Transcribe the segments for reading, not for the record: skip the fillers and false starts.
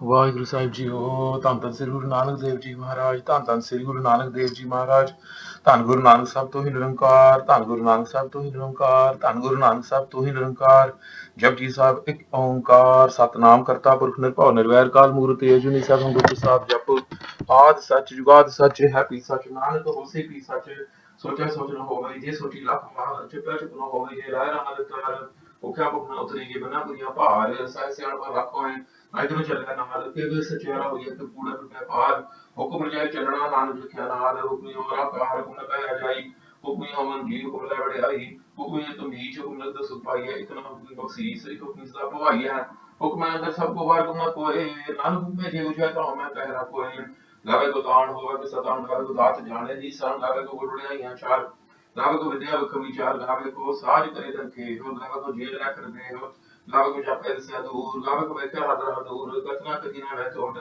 ਵਾਹਿਗੁਰੂ ਸਾਹਿਬ JIO. ਧੰਨ ਧੰਨ ਸ੍ਰੀ ਗੁਰੂ ਨਾਨਕ ਦੇਵ ਜੀ ਮਹਾਰਾਜ। ਧੰਨ ਧੰਨ ਸ੍ਰੀ ਗੁਰੂ ਨਾਨਕ ਦੇਵ ਜੀ ਮਹਾਰਾਜ। ਧੰਨ ਗੁਰੂ ਨਾਨਕ ਸਾਹਿਬ ਤੋਂ ਹੀ ਨਿਰੰਕਾਰ। ਧੰਨ ਗੁਰੂ ਨਾਨਕ ਸਾਹਿਬ ਤੋਂ ਹੀ ਨਿਰੰਕਾਰ। ਧੰਨ ਗੁਰੂ ਨਾਨਕ ਸਾਹਿਬ ਤੋਂ ਹੀ ਨਿਰੰਕਾਰ। ਜਪਜੀ ਸਾਹਿਬ ਇੱਕ ਓੰਕਾਰ ਸਤਨਾਮ ਕਰਤਾ ਪੁਰਖ ਨਿਰਭਉ ਨਿਰਵੈਰ ਕਾਲ ਮੂਰਤ ਅਜੂਨੀ ਸਾਹਿਬ ਗੁਰੂ ਪ੍ਰਸਾਦ ਜਪ ਆਦ ਸੱਚ ਜੁਗਾਦ ਸੱਚ ਹੈਪੀ ਸੱਚ ਨਾਨਕ ਹੋਸੀ ਪੀ ਸੱਚ ਸੋਚਿਆ ਸੋਚ ਨ ਹੋਵੇ ਜੇ ਸੋਚੀ ਲੱਖ ਵਾਰ ਚੁੱਪਿਆ ਚੁੱਪ ਨ ਹੋਵੇ ਜੇ ਰਾਇ ਰਾਮ ਅਦਕਾਰ ਭੁੱਖਿਆ ਭੁੱਖ ਨ ਉਤਰੇਗੀ ਬਿਨਾ ਪੁਰੀਆਂ ਭਾਰ ਸਹਿ ਸਿਆਣਪਾ ਲੱਖ ਹੋਏ ਅਜਨੂੰ ਚੱਲਿਆ ਨਾਲ ਕਿ ਸਚਿਆਰਾ ਹੋਈਏ ਤੇ ਕੂੜਾ ਟੁੱਟਿਆ ਪਾਰ ਹੁਕਮ ਜਾਏ ਚੱਲਣਾ ਨਾਨਕ ਲਿਖਿਆ ਨਾਲ ਹੁਕਮੀ ਹੋਰਾ ਕਾਰ ਹੁਕਮ ਕਹਿ ਜਾਈ ਹੁਕਮੀ ਹਮਨ ਜੀ ਹੁਕਮ ਲੈ ਵੜਿਆਈ ਹੁਕਮੀ ਤਮੀਜ ਹੁਕਮ ਲਗਦ ਸੁਪਾਈ ਹੈ ਇਤਨਾ ਹੁਕਮੀ ਬਖਸ਼ੀਸ ਹੁਕਮੀ ਸਦਾ ਭਵਾਈ ਹੈ ਹੁਕਮ ਅੰਦਰ ਸਭ ਕੋ ਵਾਰ ਤੁਮ ਕੋਏ ਨਾਨਕ ਹੁਕਮੇ ਜੇ ਉਜੈ ਤਾਂ ਮੈਂ ਕਹਿ ਰਾ ਕੋਏ ਗਾਵੇ ਕੋ ਤਾਣ ਹੋਵੇ ਕਿ ਸਤਾਣ ਗਾਵੇ ਕੋ ਦਾਤ ਜਾਣੇ ਜੀ ਸਣ ਗਾਵੇ ਕੋ ਗੁੜੜਿਆਈਆਂ ਚਾਰ ਗਾਵੇ ਕੋ ਵਿਦਿਆ ਵਖ ਵਿਚਾਰ ਗਾਵੇ ਕੋ ਸਾਜ ਕਰੇ ਤਨਖੇ ਹੋ ਗਾਵੇ ਕੋ ਜੇਲ ਰੱਖ ਦੇ ਹੋ ਗਾਵੇ ਕੋ ਜਾਪੇ ਦਸਿਆ ਦੂਰ ਗਾਵੇ ਕੋ ਵੇਖਿਆ ਹਦਰ ਦੂਰ ਕਤਨਾ ਕਦੀ ਨਾ ਵੈ ਚੋਟ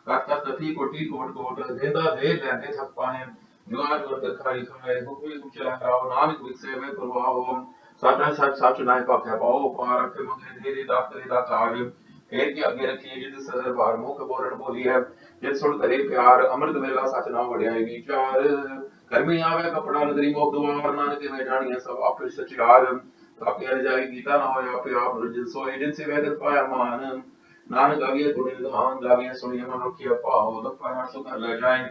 ਕਰਤਾ ਤਥੀ ਕੋਟੀ ਕੋਟ ਕੋਟ ਦੇਂਦਾ ਦੇ ਲੈਂਦੇ ਥਕ ਪਾਏ ਜੁਗਾੜ ਵਰਤ ਖਾਈ ਖਾਏ ਹੁਕਮੀ ਉਚਰਾ ਕਰਾਓ ਨਾਨਕ ਵਿਖਸੇ ਵੇ ਪ੍ਰਵਾਹ ਸਾਡਾ ਸੱਚ ਸੱਚ ਨਾਇ ਪਾਖਿਆ ਪਾਓ ਪਾਰ ਰੱਖੇ ਮੰਗੇ ਧੀਰੇ ਦਾਤਰੇ ਦਾ ਕਾਜ ਫੇਰ ਕੀ ਅੱਗੇ ਰੱਖੀਏ ਜਿਦ ਸਦਰ ਬਾਰ ਮੁਖ ਬੋਲਣ ਬੋਲੀ ਹੈ ਜਿਦ ਸੁਣ ਕਰੇ ਪਿਆਰ ਅੰਮ੍ਰਿਤ ਵੇਲਾ ਸੱਚ ਨਾ ਵੜਿਆਈ ਵਿਚਾਰ ਕਰਮੀ ਆਵੇ ਕਪੜਾ ਨਦਰੀ ਮੋਖ ਦੁਆਰ ਨਾਨਕ ਕਿਵੇਂ ਜਾਣੀਆਂ ਸਭ ਆਪੇ ਸਚਿਆਰ ਆਪੇ ਰਜਾਈ ਗੀਤਾ ਨਾ ਹੋਇਆ ਆਪੇ ਆਪ ਰਜਨ ਸੋਏ ਜਿਨ ਸੇ ਵੇਦ ਪਾਇਆ ਮਾਨ ਨਾਨਕ ਅਗੇ ਗੁਣ ਨਿਧਾਨ ਲਾਗੀਆਂ ਸੁਣੀਆਂ ਮਨ ਰੱਖਿਆ ਭਾਉ ਦਫਾ ਸੁਖ ਲੈ ਜਾਏ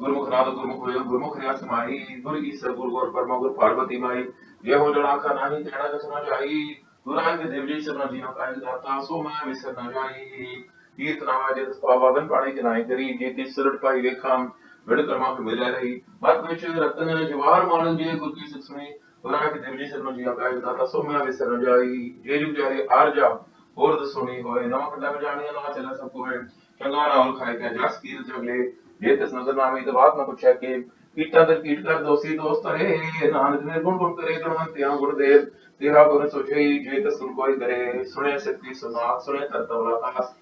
ਗੁਰਮੁਖ ਨਾਦ ਗੁਰਮੁਖ ਹੋਇ ਗੁਰਮੁਖ ਰਿਆ ਸਮਾਈ ਗੁਰ ਈਸਰ ਗੁਰ ਗੁਰ ਪਰਮਾ ਗੁਰ ਪਾਰਵਤੀ ਮਾਈ ਜੇ ਹੋ ਜਣਾ ਆਖਾ ਨਹੀਂ ਕਹਿਣਾ ਕਸਨਾ ਜਾਈ ਗੁਰਾਂ ਕੇ ਦੇਵ ਜੀ ਸਰਨਾ ਜੀ ਨਾ ਕਾਇ ਦਾਤਾ ਸੋ ਮੈਂ ਵਿਸਰ ਨਾ ਜਾਈ ਕੀਰਤ ਨਾਮਾ ਜੇ ਪਾਵਨ ਪਾਣੀ ਜਨਾਈ ਕਰੀ ਜੇ ਤਿਸ ਸਰਟ ਪਾਈ ਵੇਖਾਂ ਵਿੜ ਕਰਮਾ ਕੇ ਮਿਲਿਆ ਰਹੀ ਮਤ ਵਿੱਚ ਰਤਨ ਜਵਾਰ ਮਾਨ ਜੇ ਗੁਰ ਕੀ ਸਿੱਖ ਸੁਣੀ ਗੁਰਾਂ ਕੇ ਦੇਵ ਜੀ ਸਰਨਾ ਜੀ ਨਾ ਕਾਇ ਦਾਤਾ ਸੋ ਮੈਂ ਵਿਸਰ ਨਾ ਜਾਈ ਜੇ ਜੁਗ ਜਾਰੇ ਆਰ ਜਾ ਹੋਰ ਦਸੁਣੀ ਹੋਏ ਨਵਾਂ ਖੰਡਾ ਬਜਾਣੀਆਂ ਨਾ ਚੱਲਾ ਸਭ ਕੋਏ ਚੰਗਾ ਨਾਮ ਖਾਏ ਕੇ ਜਸ ਕੀਰਤ ਜਗਲੇ ਜੇ ਤਿਸ ਨਜ਼ਰ ਨਾਮੇ ਤੇ ਬਾਤ ਨਾ ਪੁੱਛਿਆ ਕਿ ਕੀਟਾਂ ਤੇ ਕੀਟ ਕਰ ਦੋਸੀ ਦੋਸਤ ਰੇ ਨਾਨਕ ਨੇ ਗੁਣ ਗੁਣ ਕਰੇ ਗੁਣਵੰਤਿਆਂ ਗੁਰਦੇਵ ਤੇਰਾ ਗੁਣ ਸੋਚਈ ਜੇ ਤਸ ਸੁਣ ਕੋਈ ਕਰੇ ਸੁਣੇ ਸਿੱਧੀ ਸੁਨਾ ਸੁਣੇ ਤਰਤਵਲਾ ਤਾਸ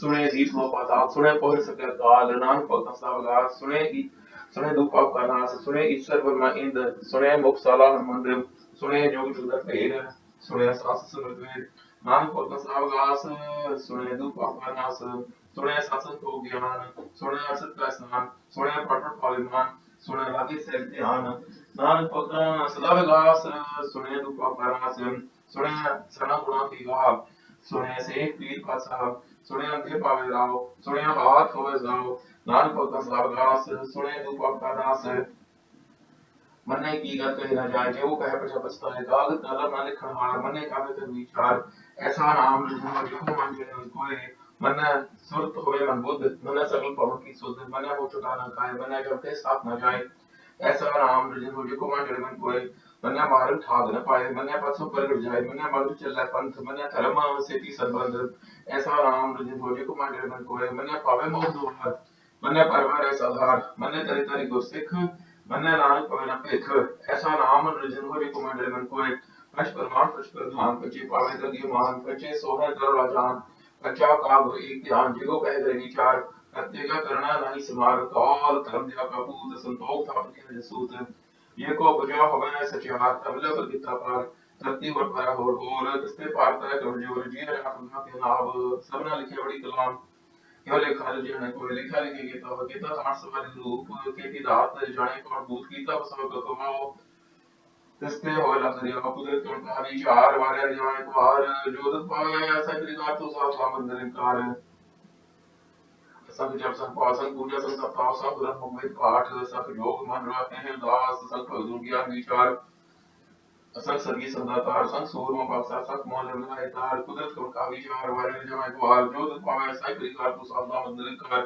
ਸੁਣੇ ਜੀਤ ਮੋ ਪਾਤਾ ਸੁਣੇ ਪਹੁਰ ਸਕੇ ਕਾਲ ਨਾਨਕ ਭਗਤ ਸਾਵਗਾ ਸੁਣੇ ਕੀ ਸੁਣੇ ਦੁਖ ਪਾਪ ਕਾ ਨਾਸ ਸੁਣੇ ਈਸ਼ਰ ਵਰਮਾ ਇੰਦ ਸੁਣੇ ਮੁਖ ਸਾਲਾ ਹਰਮੰਦ ਸੁਣੇ ਜੋਗ ਜੁਦਰ ਭੇਦ ਸੁਣੇ ਸਾਸ ਸੁਰਤ ਨਾਨਕ ਭਗਤ ਸਾਵਗਾਸ ਸੁਣੇ ਦੁਖ ਪਾਪ ਕਾ ਨਾਸ ਸੁਣੇ ਸਤਸੰਗ ਕੋ ਗਿਆਨ ਸੁਣੇ ਅਸਤ ਕਾ ਸਨਾਨ ਸੁਣੇ ਪਟਰ ਪਾਲਿਮਾਨ ਸੁਣੇ ਲਾਗੇ ਸੇ ਧਿਆਨ ਨਾਨਕ ਭਗਤ ਸਦਾ ਵਿਗਾਸ ਸੁਣੇ ਦੁਖ ਪਾਪ ਕਾ ਨਾਸ ਸੁਣੇ ਸਨਾ ਗੁਣਾ ਕੀ ਵਾਹ ਸੁਣੇ ਸੇ ਪੀਰ ਕਾ ਸਾਹਿਬ ਸੁਣੇ ਅੰਧੇ ਪਾਵੇ ਰਾਓ ਸੁਣੇ ਹਾਥ ਹੋਵੇ ਜਾਓ ਨਾਨਕ ਭਗਤ ਸਾਵਗਾਸ ਸੁਣੇ ਦੁਖ ਪਾਪ ਕਾ ਨਾਸ मन्ने की गत कहे न जाए जो कहे पछा पछताए कागज कलम न लिखण हार मन्ने कावे ते विचार ऐसा नाम लिखो मन जे कोई मन्ने सुरत होवे मन बुद्ध मन्ने सकल पवन की सुध मन्ने वो चुका न खाए मन्ने जब ते साथ न जाए ऐसा नाम लिखो मन जे मन कोई मन्ने मार ठाग न पाए मन्ने पछो पर जाए मन्ने मग चले पंथ मन्ने धर्म से की संबंध ऐसा नाम लिखो मन जे मन कोई मन्ने पावे मोह दुहार मन्ने परवार है सधार मन्ने तरी तरी गुरसिख मन्ने नानक पवन पेख ऐसा नाम रजन हो रिको मंडल मन को पश परमान पश प्रधान पचे पावे दगी मान पचे सोहर कर जान पचा काग एक ध्यान जिगो कह दे विचार प्रत्येक करना नहीं समार काल धर्म दिया कपूत संतोष था के सूत ये को बुझा होवे सचिवार तबले पर किता पार धरती पर भरा होर किसते पार तरह कर जो जी अपना के नाम सबने लिखे बड़ी कलाम क्यों लिखा जो कोई लिखा लिखे गीता आठ सवारी रूप के की दात जाने को भूत गीता सब कमाओ तिसते हो लग कुदरत तुम का विचार वाले जाने को हार जोत पावे ऐसा त्रिकार तो साफ सामंदर कार सब जब सब पासन पूजा सब ताव सब ग्रंथ मुमित पाठ सब योग मन रहते हैं दास सब भगवान ज्ञान विचार असंग सर्गी संदातार संग सूरमा पासा सक मोल लगाए तार कुदरत को का विचार वाले जमाए को हार जोत पावे ऐसा त्रिकार तो साफ सामंदर कार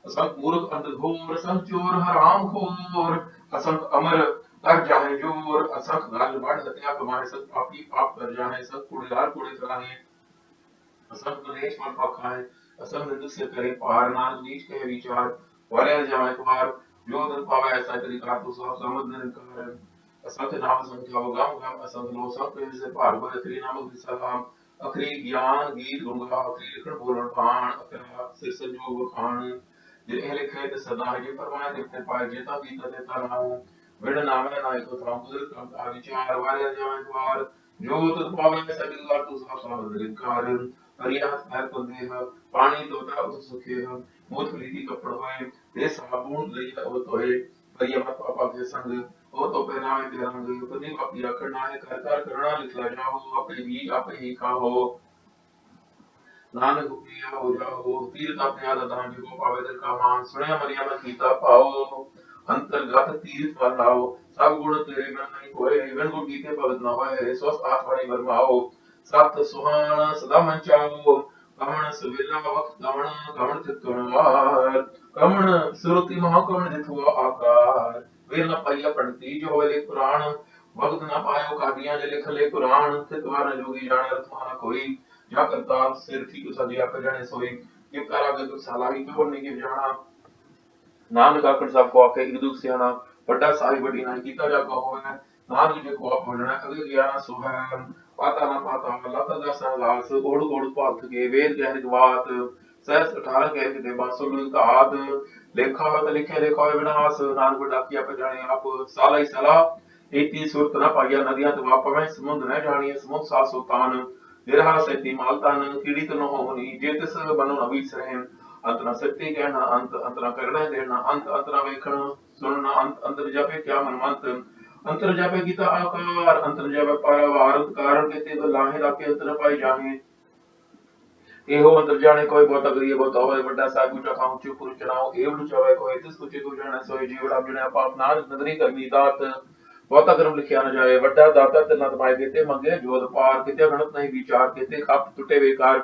असंग मूर्ख अंध घोर असंग चोर हराम खोर असंग अमर कर जाए जोर असंग गाल बढ़ हत्या कमाए सब पापी पाप कर जाए सब कुड़ियार कुड़े कराए असंग नरेश मन पखाए असंग निंद से करे पार नार नीच कहे विचार वाले जाए पार जो दर पावे ऐसा तरीका तो सब समझ नहीं कर असंग नाम संख्या गम गम असंग लो सब पे से पार पर अखरी नाम सलाम अखरी ज्ञान गीत गुणगा अखरी लिखण बोलण पाण अखरा सिर संजोग खान जिन्हें लिखे ते सदा है परमाय देते पाए जेता गीता देता नाम विड़ नामे नाय को थाम कुदरत का विचार वाले जाए पार जो तो पावे सभी का तो सब समझ नहीं कर हरिया पैर कुंदे पानी तोता उस सुखे मोत प्रीति कपड़ होए दे साबुन लई ओ तोए हरिया मत पापा के संग ओ तो पहनावे ते रंग पति पापी रखना है कर कर करना लिखला जाओ आपे ही खाओ नानक प्रिया हो जाओ तीर का प्याद दान जो पावे दिल का मान सुने मरियम गीता पाओ अंतर्गत तीर्थ पर लाओ सब गुण तेरे मन नहीं कोय इवन गुण गीते पवित्र न होए स्वस्थ आत्मा बरमाओ सत सुहाना सदा मन चाओ कमण सुविला वक्त कमण कमण चित्तवार कमण सुरति महा कमण जितवा आकार वे न पाइया पढ़ती जो होले कुरान भगत न पायो कादियां जे लिख ले कुरान चितवार जोगी जाने अर्थमाना कोई या करता सिर थी तो सदिया पे जाने सोई ये करा के तो सलाही तो नहीं के जाना नानक आखड़ सब को आके एक दुख सियाना बड़ा सारी बड़ी ना कीता जा को होवे नानक जे को आप बोलना अगे ज्ञान सुहान पाता ना पाता लता दा संगास ओड़ ओड़ पाथ के वेद कह बात सहस 18 कह के दे बासुल काद लेखा तो लिखे लेखा विनाश नानक डाकिया पे जाने आप साला ही साला एती सुरत न पाइया नदियां तो वाप में समुद्र न जानिए समुद्र सा सुल्तान निरहा से मालतान कीड़ी तो न होनी जे तिस बनो न बीस रहे अंतना सत्य कहना अंत अंतना करना देना अंत अंतना वेखण सुनना अंत अंतर जापे क्या मन मंत अंतर जापे गीता आकार अंतर जापे पारावार कारण कहते तो लाहे राके अंतर पाई जाहे एहो अंतर जाने कोई बहुत अगरिय बहुत होए बड़ा सागु चखाऊ चुपुर चनाओ एवडु चवे कोई तिस कुछ को जाने सोई जीवड़ा जने पाप नानक नदरी करनी दात बहुता कर्म लिखिया न जाए वड्डा दाता तिना तमाए केते मंगे जोध पार केते गणत नहीं विचार केते खप टूटे बेकार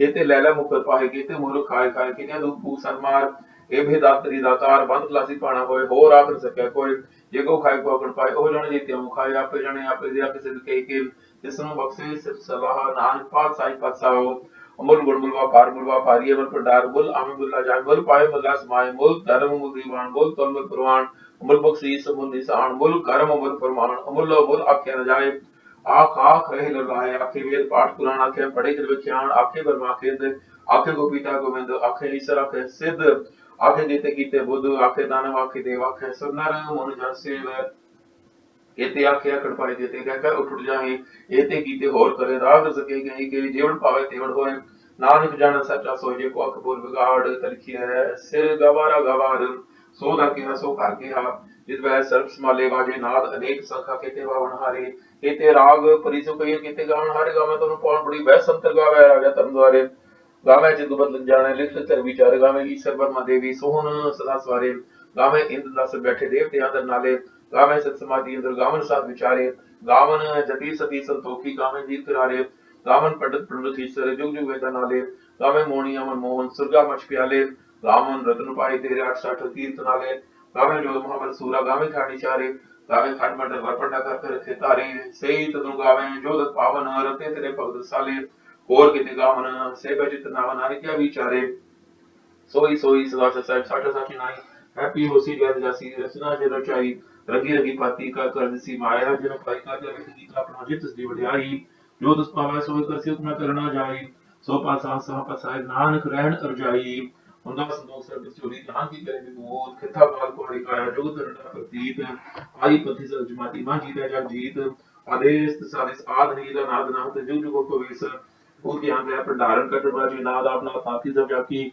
केते लैला मुकर पाए केते मूर्ख खाए खाए केते दुख फूक सनमार ए भेदातरी दातार बंद क्लासी पाना होए हो राख न सके कोई जेको खाए को अकड़ पाए ओ जने जीते मुखाए आपे जने आपे दिया के सिद्ध कही के जिसनु बख्शे सिर्फ सलाह नानक पात साई पातसाओ अमल गुण बुलवा पारिये मन प्रडार बुल आमे बुल्ला जान बुल पाए मल्ला समाए मुल धर्म मुल दीवान बुल तलमल परवान अमल बख्शीस अमल निशान मुल कर्म अमल फरमान अमल अमल आख्या न जाए आख आख रहे लगाए आखे वेद पाठ पुराण आखे पढ़े कर विख्यान आखे बर्मा केंद्र आखे गोपीता गोविंद आखे ईश्वर आखे सिद्ध आखे गीते गीते बुद्ध आखे दानव आखे देव आखे सुनर मन जन सेव एते आखे अकड़ पाए देते कहकर उठ जाए एते गीते होर करे राग सके गई के जेवड़ पावे तेवड़ होए नानक जान सच्चा सोजे को अकबूल बिगाड़ तलखी है सिर गवारा गवार सो दा के सो कर के हा जिस वह सर्व समाले बाजे नाद अनेक संखा केते बावन हारे केते राग परिसो कहिए केते गावन हारे गावे तो कौन बड़ी वह संतर गावे राजा तम द्वारे गावे जिद बदल जाने लिख कर विचार गावे ईश्वर वर्मा देवी सोहन सदा सवारे गावे इंद्र दास बैठे देवते आदर नाले गावे सत समाधि इंद्र गावन साथ विचारे गावन जति सती संतोखी गावे जीत करारे गावन पंडित पंडित ईश्वर जुग जुग वेदा नाले गावे मोहनी अमन मोहन सुरगा मच प्याले गावन रत्न पाए तेरे 860 तीर्थ नाले गावे जो महाबल सूरा गावे खाड़ी चारे गावे खाट मट वर्पटा कर रखे तारे सही तनु गावे जोदत पावन रते तेरे भगत साले और किते गावन से बचित नावन नारे क्या विचारे सोई सोई सदा साहिब साठा साठी नाई हैप्पी होसी जय जासी रचना जे रचाई रगी रगी पाती का कर सी माया जन पाई का जब गीता अपना जित दी बढ़ाई जो दस पावे सो कर सिख न करना जाई सो पासा सह पसाय नानक रहन अरजाई उनका संतोष सर्व चोरी ध्यान की करे विभूत खिथा काल को हरिकाया जुगत रटा प्रतीत आई पथि सर जमाती मां जीता जग जीत आदेश सादेश आद नील नाद नाथ जुग जुग को वेस भूत ज्ञान रह भंडारण कट बाजी नाद अपना साथी सब जाकी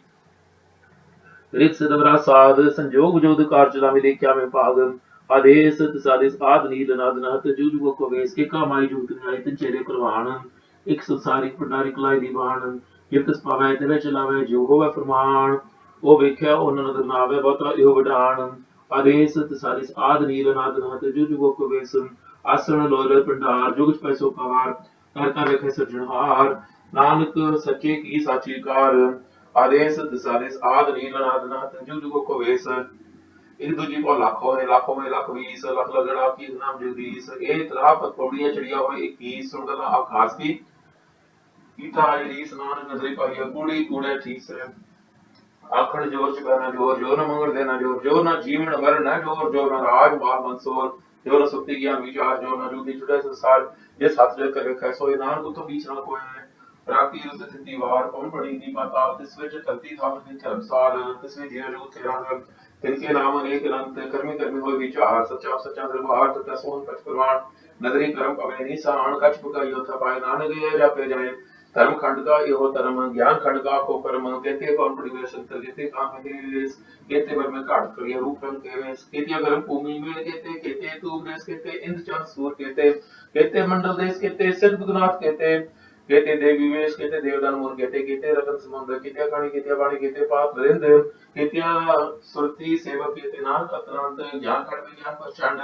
रिक सदवरा साध संजोग जोद कारचला मिले क्या में भाग आदेश सादेश आद नील नाद नाथ जुग जुग को वेस के का माई जुगत न्याय तिन चेरे परवान एक संसारिक भंडारिक लाई दीवान जितस पावे ते चलावे जो होवे फरमान ओ वेख्या ओन नदर नावे बहुता इहो वडान आदेश सादेश आद नील नाद नाथ जुग जुग को वेस आसन लोल भंडार जुग पैसो कार कर कर रखे सज्जनहार नानक सच्चे की साची कार आदेश सादेश आद नील नाद नाथ जुग जुग को वेस एक दूजी को लाखों में लाख 20 लाख लगड़ा की नाम जगदीश एक राह पर पौड़ियां चढ़िया हुए 21 सुनगला आकाश की ईटा री स्नान नजरे पाइया कूड़ी कूड़े ठीक से आखड़ जोर चुकाना जोर जोर न मंगल देना जोर जोर न जीवन मर न जोर जोर न राज माल मंसूर जोर न सुक्ति ज्ञान विचार जोर न जुदी छुटे संसार ये साथ जो कर रखा है सो नान को तो बीच ना कोई है राती रुत तिथि वार कौन पड़ी दी माता तिसवे जो चलती था दिन धर्मसाल तिसवे जीव जो तेरा तिनके नाम अनेक अनंत कर्मी कर्मी हो विचार सच्चा सच्चा दरबार तथा सोहन पच परवान नगरी कर्म पवे निशान कछ पुका योथा पाए नानक ये जापे जाए धर्म खंड का यो धर्म, ज्ञान खंड का को कर्म, कहते कौन परिवेश अंतर, कहते काम है, कहते वर में काट करिए रूप रंग के, कहते गर्म भूमि में, कहते तू देश, कहते इंद्र चंद सूर, कहते मंडल देश, कहते सिद्धनाथ, कहते देवी वेश, कहते देवदान मूल, कहते रतन समुद्र, कहते खाणी, कहते वाणी, कहते पाप नरेंद्र, कहते सुरती सेवक, कहते नाथ अतरंत, ज्ञान खंड ज्ञान प्रचंड,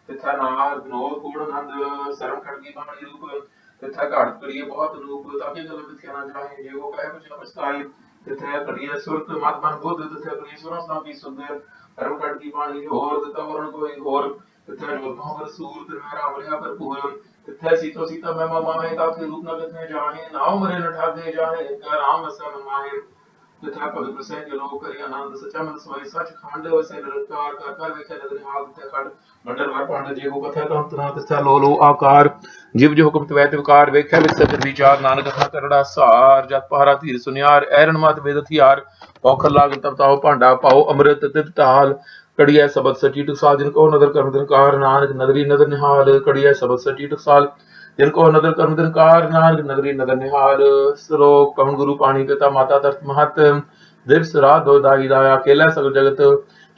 तथा नार विनोद पूर्ण नंद, शर्म खंड की वाणी रूप, तथा घाट करिए बहुत रूप, ताकि गलत कहना चाहे जे वो कहे कुछ पछताई, तथा करिए सुरत मत मन बुद्ध, तथा करिए सुरता की सुंदर, धर्म खंड की वाणी और, तथा वर्ण कोई और, तथा जोधाओं पर सूर, तथा रावलिया पर पूरन, तथा सीतो सीता मैं मामा में ताकि रूप न कथने जाहे, नाव मरे न ठाके जाहे, क्या राम वसा मन माहे, तथा पवित्र प्रसन्न जो लोग करिए आनंद, सच्चा मन सोई सच खंड वसे निरंकार, कर कर वेखे नदर हाल, तथा खंड मंडल भर पांड जे को कथा का अंतना, तथा लो आकार, जिव जो हुक्म तवैत विकार, वेख्या विकसत विचार, नानक कथा करड़ा सार, जत पहारा धीर सुनियार, ऐरन मत वेद हथियार, औखर लाग तब ताओ भांडा पाओ, अमृत तित ढाल, कड़िया सबद सची टकसाल, जिनको नदर कर्म दिनकार, नानक नदरी नदर निहाल, कड़िया सबद सची टकसाल, जिनको नदर कर्म दिनकार, नानक नगरी नदर निहाल, श्लोक पवन गुरु पाणी पिता माता तरत महत, दिवस रात दो दाई दाया, केला सगल जगत,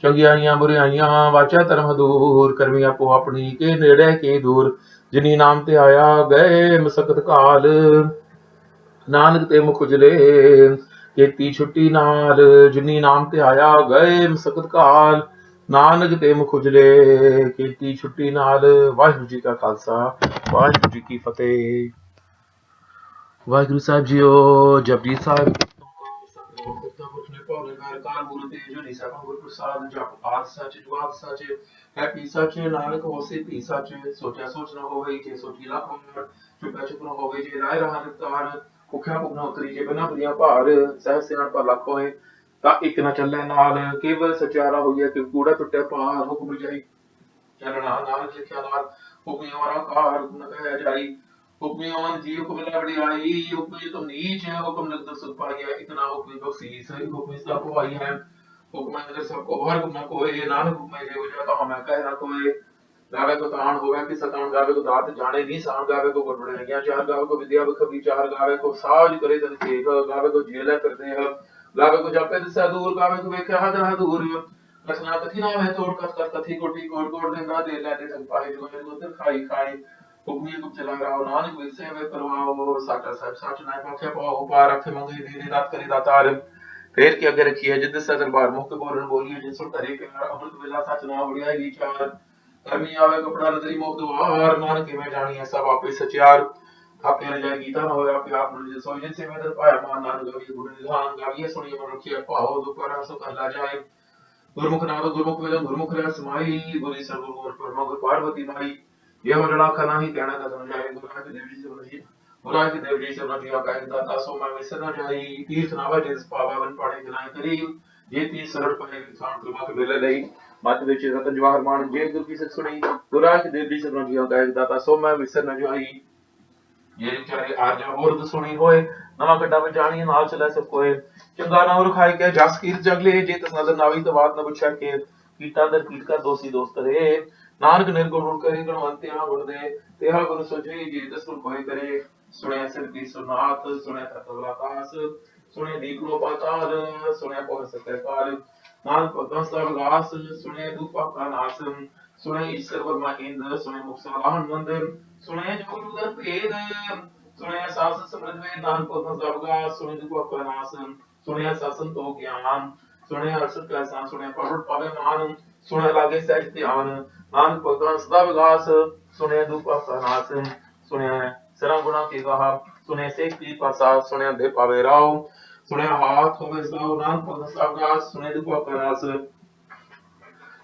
चंगियाइयां बुराइयां, वाचा धर्म दूर, करमी आपो अपनी के नेड़े के दूर, जिनी नाम ते आया गए मसकत काल, नानक ते मुख उजले केती छुट्टी नाल, जिनी नाम ते आया गए मसकत काल, नानक ते मुख उजले केती छुट्टी नाल। वाहिगुरू जी का खालसा, वाहिगुरू जी की फतेह। वाहिगुरू साहब जीओ, जपजी साहब नानक होसे भी सच, सोचा सोच न होवे जे सोची लाख उमर, चुपा चुप न होवे जे राय रहा नितार, भुखिया भुख न उतरी जे बिना बलिया भार, सहज सियाण पर लख होए ता इक न चले नाल, केवल सचारा होइए कि कूड़ा टुटे पार, हुक्म जाई चलना नानक लिखिया नाल, हुक्म हमारा कार न कह जाई, हुक्म अमन जी हुक्म बड़ियाई, हुक्म तुम नीच है, हुक्म लगता सुख पाइया, इतना हुक्म बख्शीश है, हुक्म सब आई है, हुक्म अंदर सबको और गुना कोई, नानक हुक्म जे हो जाता हमें कह ना कोई, गावे को तान होवे कि सतान, गावे को दात जाने नहीं सान, गावे को गुण बढ़ाइया चार, गावे को विद्या बखबी चार, गावे को साज करे तन ठीक, गावे को जेल करते हैं, गावे को जापे दिशा दूर, गावे को वेख्या हद दूर, रचना कथी ना है तोड़ कथ कथ कथी कोटी कोट कोट देना दे ले दे पाए जो है तो खाई खाई, हुक्मी को चला रहा नानक विसे वे परवाओ, साचा साहब साच नाय पाखे पाओ, पार रखे मंगे दे दे दात करे दातार, फेर के अगे रखी है जिद से दरबार मुख बोलन बोलिए जिन सुन तरे के अमृत वेला सच ना उड़िया विचार, कर्मी आवे कपड़ा नदरी मुख द्वार, नानक में जानी है सब आपे सचार, आपके न जाए गीता न होया आप मुझे सोई जिन से मैं दर पाया मान नानक गवी गुण निधान, गाविए सुनिए मन रखिए पाओ दुपर सो करला जाए, गुरुमुख नाम गुरुमुख वेद गुरुमुख रह समाई, बोली सर्वगुण परमा गुर पार्वती माई, यह वडला खाना ही कहना था समझाए, गुरु के देव जी से बनिए, गुरु के देव जी से बनिए का एक दाता सो मैं विसर न जाई, तीर्थ नावा जिस पावा बन पाड़े जनाए करी, जे तीर्थ सरल पाए इंसान कृपा के बेले लई, मत विच रतन जवाहर मान जे गुरु की सिख सुनी, गुरु के देव जी से बनिए का एक दाता सो मैं विसर न जाई, ये विचारे आज और सुनी होए, नवा गड्ढा में जानी नाल चला सब कोए, चंगा ना और खाई के जस कीर जगले, जे तस नदर नावी तो बात न पूछा के, कीटा दर कीट का दोषी दोस्त करे, नानक निर्गुण गुण करे गुणवंते हाँ गुण दे, तेहा गुण सोचे जे तस गुण कोई करे, सुने सिर की सुनात, सुने तत्वला कास, सुने दीपलो पाताल, सुने पौर सत्य काल, नानक भगवान सब गास, सुने दूपा का नास, सुने ईश्वर वर्मा इंद्र, सुने मुख सलाहन मंदिर, सुने जो उदर भेद, सुने शासन समृद्ध में दान पद्म सबगा, सुने दुख का नाश, सुने शासन तो ज्ञान, सुने हर्षित कैसा, सुने पढ़ पावे मान, सुने लागे सहज ध्यान, नानक भगवान सदा विकास, सुने दुख का नाश, सुने सरम गुणा की कहा, सुने से की पासा, सुने दे पावे राव, सुने हाथ होवे साव, नानक भगवान सबगा, सुने दुख का नाश,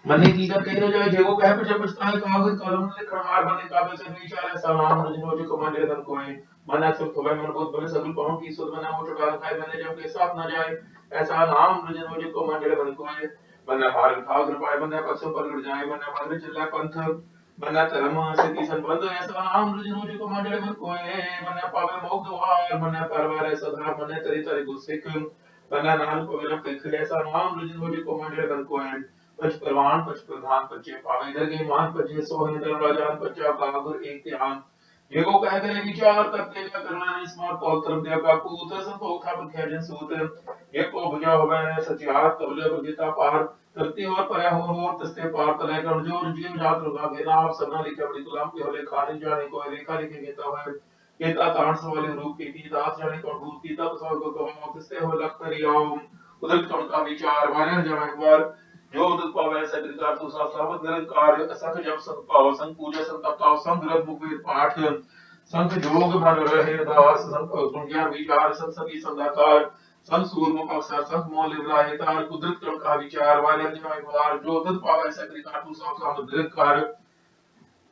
मन्ने की का कह जाए जेगो कह पे पछताए कागज कलम लिखण हार बने काबे से विचार ऐसा नाम रजनो जो कमांडे तन कोई मन सब खबर मन बहुत बड़े सगल पाऊं की सुध मना मोट डाल खाए मैंने जब के साथ न जाए ऐसा नाम रजनो जो कमांडे तन कोई मन्ना भार खाव कृपाए मन्ना पसो पर गड़ जाए मन्ना मन चला पंथ मन्ना धर्म से की संबंध ऐसा नाम रजनो जो कमांडे तन कोई मन्ना पावे मोग द्वार मन्ना परवार सदा मन्ने तरी तरी गुस्सिक मन्ना नाम को बिना पेखड़े ऐसा नाम रजनो जो कमांडे तन कोई पच प्रवान पच प्रधान पचे पावे दरगे मान पचे सोहे दर राजान पचा कागुर एक ध्यान ये को कह करे विचार करते क्या करना है स्मार्ट कॉल तरफ दिया का कूत संतोख था बख्या जन सूत ये को बुझा हो गए सचियार तबले बगीता पार करती और परया हो तस्ते पार तले कर जो जीव जात रोगा गेना आप सना लिखे बड़ी गुलाम के होले खाने जाने को लेखा लिखे गेता है ये ता ताण सवाले रूप की दास जाने को भूत की तब सवाल को कहो तस्ते हो लख करियो उधर का विचार वाले जमा एक बार जो उदक पावे सकृकार तो सावत निरंकार असंख जब संग पाव संग पूजा संग तपताव संग रब मुख पाठ संख जोग मन रहे दास संख गुण ज्ञान विचार संग सभी संदाकार संग सूर्य अवसर संग मोल लिवलाहे तार कुदरत क्रम का विचार वाले जमा एक बार जो उदक पावे सकृकार तो सावत निरंकार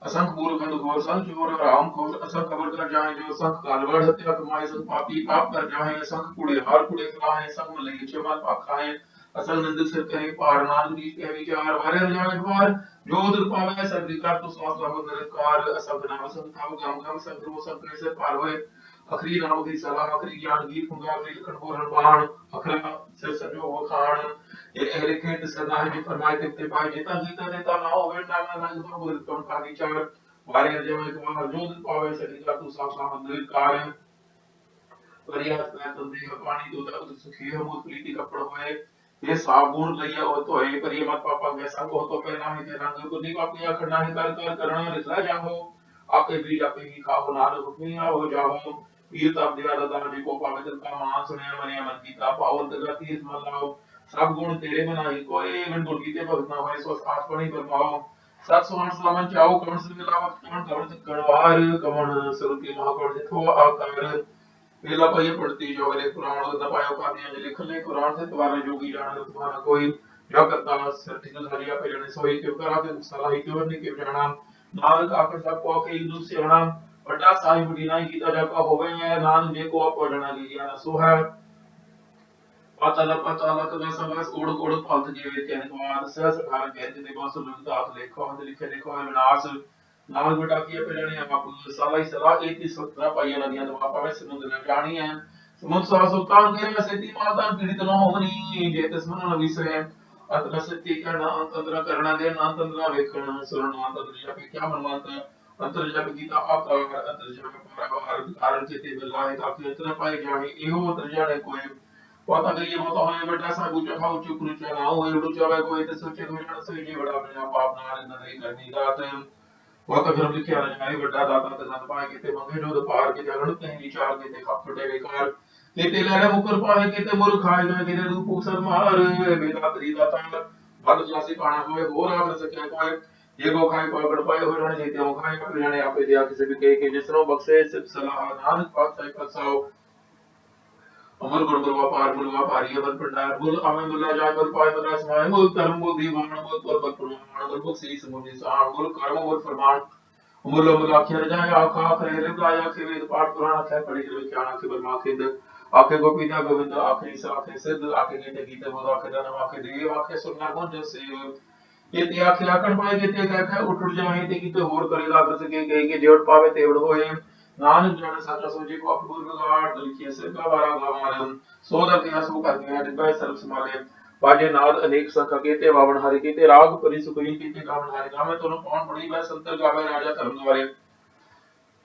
असंख पूर्व खंड घोर संख चोर राम खोर असंख खबर कर जाए जो संख कालवड़ हत्या कमाए संख पापी पाप कर जाए संख कुड़े हार कुड़े खिलाए संख मलई चमन पाखाए असल नंद सिर कहे पार नान रीत कहे विचार वारे जाए द्वार जो उदर पावे सकृकार तो स्वास्थ्य राम निरंकार असंख नाम संख थाव गम गम संख रो संख कैसे पार होए अखरी नाम की सलाह अखरी ज्ञान गीत खुंगा अखरी लखन बोरन बाण अखरा सिर सजो वो खान ये एरे खेत सदा है जो फरमाए ते पाए जेता गीता देता ना हो बेटा ना तो बोल कौन का विचार वारे जब एक बार जो दिन पावे सकृकार तो साफ साफ निरंकार परिहत में तंदे का पानी दूध उद सुखी है मुत प्रीति कपड़ होए ये साबुन लइया हो तो है पर ये मत पापा के संग हो तो पहना है तेरा रंग को नहीं पापिया खड़ना है कर करना रिसला जाओ आपके बीज आपे की खाओ नार हुक्मिया हो जाओ पीर तब दिया दादा जी को पावे दिल का मान सुने मने मन की ता पावन दगा तीर्थ मन लाओ सब गुण तेरे बनाई कोई मन गुण कीते भगत ना होए सो आस पणी फरमाओ सत सुमन सलामन चाओ कौन से मिलावत कौन कौन से कड़वार कौन सुरती महाकौन से थो आकार वेला पर ये पढ़ती जो वाले कुरान का दबायो का दिया लिख ले कुरान से तुम्हारा जोगी जाना तुम्हारा कोई जो करता सर्टिफिकेट हरिया पे जाने सोई क्यों करा के सलाह क्यों नहीं क्यों जाना नानक आकर सब को के एक दूसरे जाना बड़ा साहिब बुढ़ीना गीता जाका होवे है नान जे को पढ़ना लिया सो है पाताला का समस ओड़ ओड़ फालत जीवे के अनुवाद सहस कारण कहते थे बस लुगता हाथ लेखो हम लिखे देखो है विनाश नाम बेटा किए पे जाने आप सलाई सला 31 पाइया नदियां तो आप में समुद्र में जानी है समुद्र सा सुल्तान के में से ती माता पीड़ित न होवनी जे तस्मन न विसरे अतन सत्य करना अंतंत्र करना दे अंतंत्र वेखण सुरण अंतंत्र पे क्या मनमानता अंतर्जाप गीता आकार अंतर्जाप पारावार कारण चेते बिलाए ताकि इतना पाए जाने एहो अंतर्जाने कोई पता करिए वो तो हमें बेटा सा ऊंचा खाओ चुप रुचा ना हो एडो चावे कोई तो सोचे कोई ना सोई जे बड़ा अपने पाप ना नहीं करनी रात वो तो घर लिखे आ जाए बड़ा दाता तो संत पाए केते मंगे जो तो पार के जगण कहीं विचार के देखा फटे बेकार केते लेरे मुकर पाए केते मुर खाए गए केते रूप सर मार बेटा तरी दाता बड़ जासी पाना होए और आग सके कोई ये को खाए को अगड़ पाए हो रहने जेते हो खाए को जाने आपे दिया किसी भी कहे के जिसनो बख्शे सिर्फ सलाह नानक पाक साई फसाओ अमर गुण गुरवा पार गुरवा पारी बल पंडार गुल अमर मुल्ला जाय बल पाए बल समाय गुल धर्म गुल दीवान गुल पर बल प्रमाण गुल बुक सी समुनि साण गुल कर्म गुल फरमान मुल्ला मुल्ला अखर जाय आखा करे रे गाय आखे वेद पाठ पुराण आखे पढ़ी रे ज्ञान आखे बल माखिंद आखे गोपीता गोविंद आखे साखे सिद्ध आखे गीत गीत बोध आखे धन आखे देव आखे सुरना गुण जो सेव ये ते आखे आकड़ पाए के ते कह उठ जाए ते की तो होर करेगा कर सके के जेवड़ पावे तेवड़ होए नानक जाने साचा सोचे को अपूर्व गाड़ लिखिए से का बारा गावारम सोदा के हसु का के डिब्बे सर्व संभाले बाजे नाद अनेक संख केते वावन हरि केते राग परि सुखी केते गावन हरि गावे तो कौन पड़ी बे संतर गावे राजा धर्म द्वारे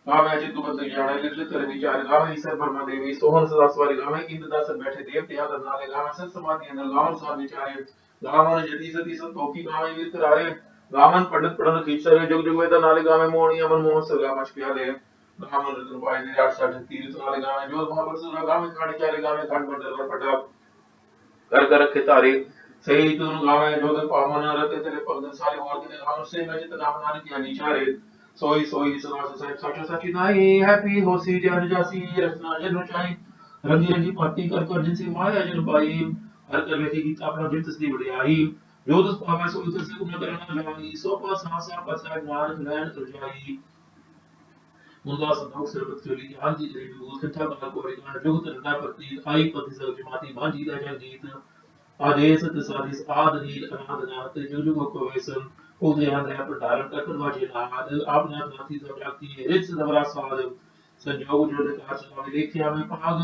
गावे अजित तू बंद जाने लिख लिख कर विचार गावे ईश्वर ब्रह्मा देवी सोहन सदा सवारी गावे इंद्र दास बैठे देव त्याग नाले गावे सत समाधि अंदर गावन साध विचारे गावन जति सती संतोखी गावे वीर करारे गावन पंडित पढ़न खींचरे जुग जुग वेदा नाले गावे मोहनी अमन मोह सगा मशकिया दे गावन रतन पाए ने 860 तीर्थ नाले गावे जो महापुरुष गावे खाने चारे गावे खंड मंडल पटा कर कर रखे तारे सही तुम गावे जो तो पावन रहते तेरे पग सारे और के गावन से मैं जितना नाम किया निचारे सोई सोई सदा से साचा साची नाई हैप्पी होसी जन जासी रचना जन चाई रंगी रंगी पार्टी कर कर जिनसे माया जन पाई हर कर लेती की अपना जित तस्दी बढ़ियाई जो तो पावे सो उतर से उम्र करना जाई सो पास हासा पसा ज्ञान नयन तुरजाई मुंगा संतोष सर्वत चली जान जी रे वो कथा का को रे जो तरना प्रति आई पति सब जमाती बांधी दा जन जीत आदेश तसादिस आदनील अनादनात जो जो को वेसन उदय आंध्र प्रधारण कर वाजे नाद आपने नाथी सब जाती रिच दबरा स्वाद संजोग जो का स्वामी लेखिया में पाग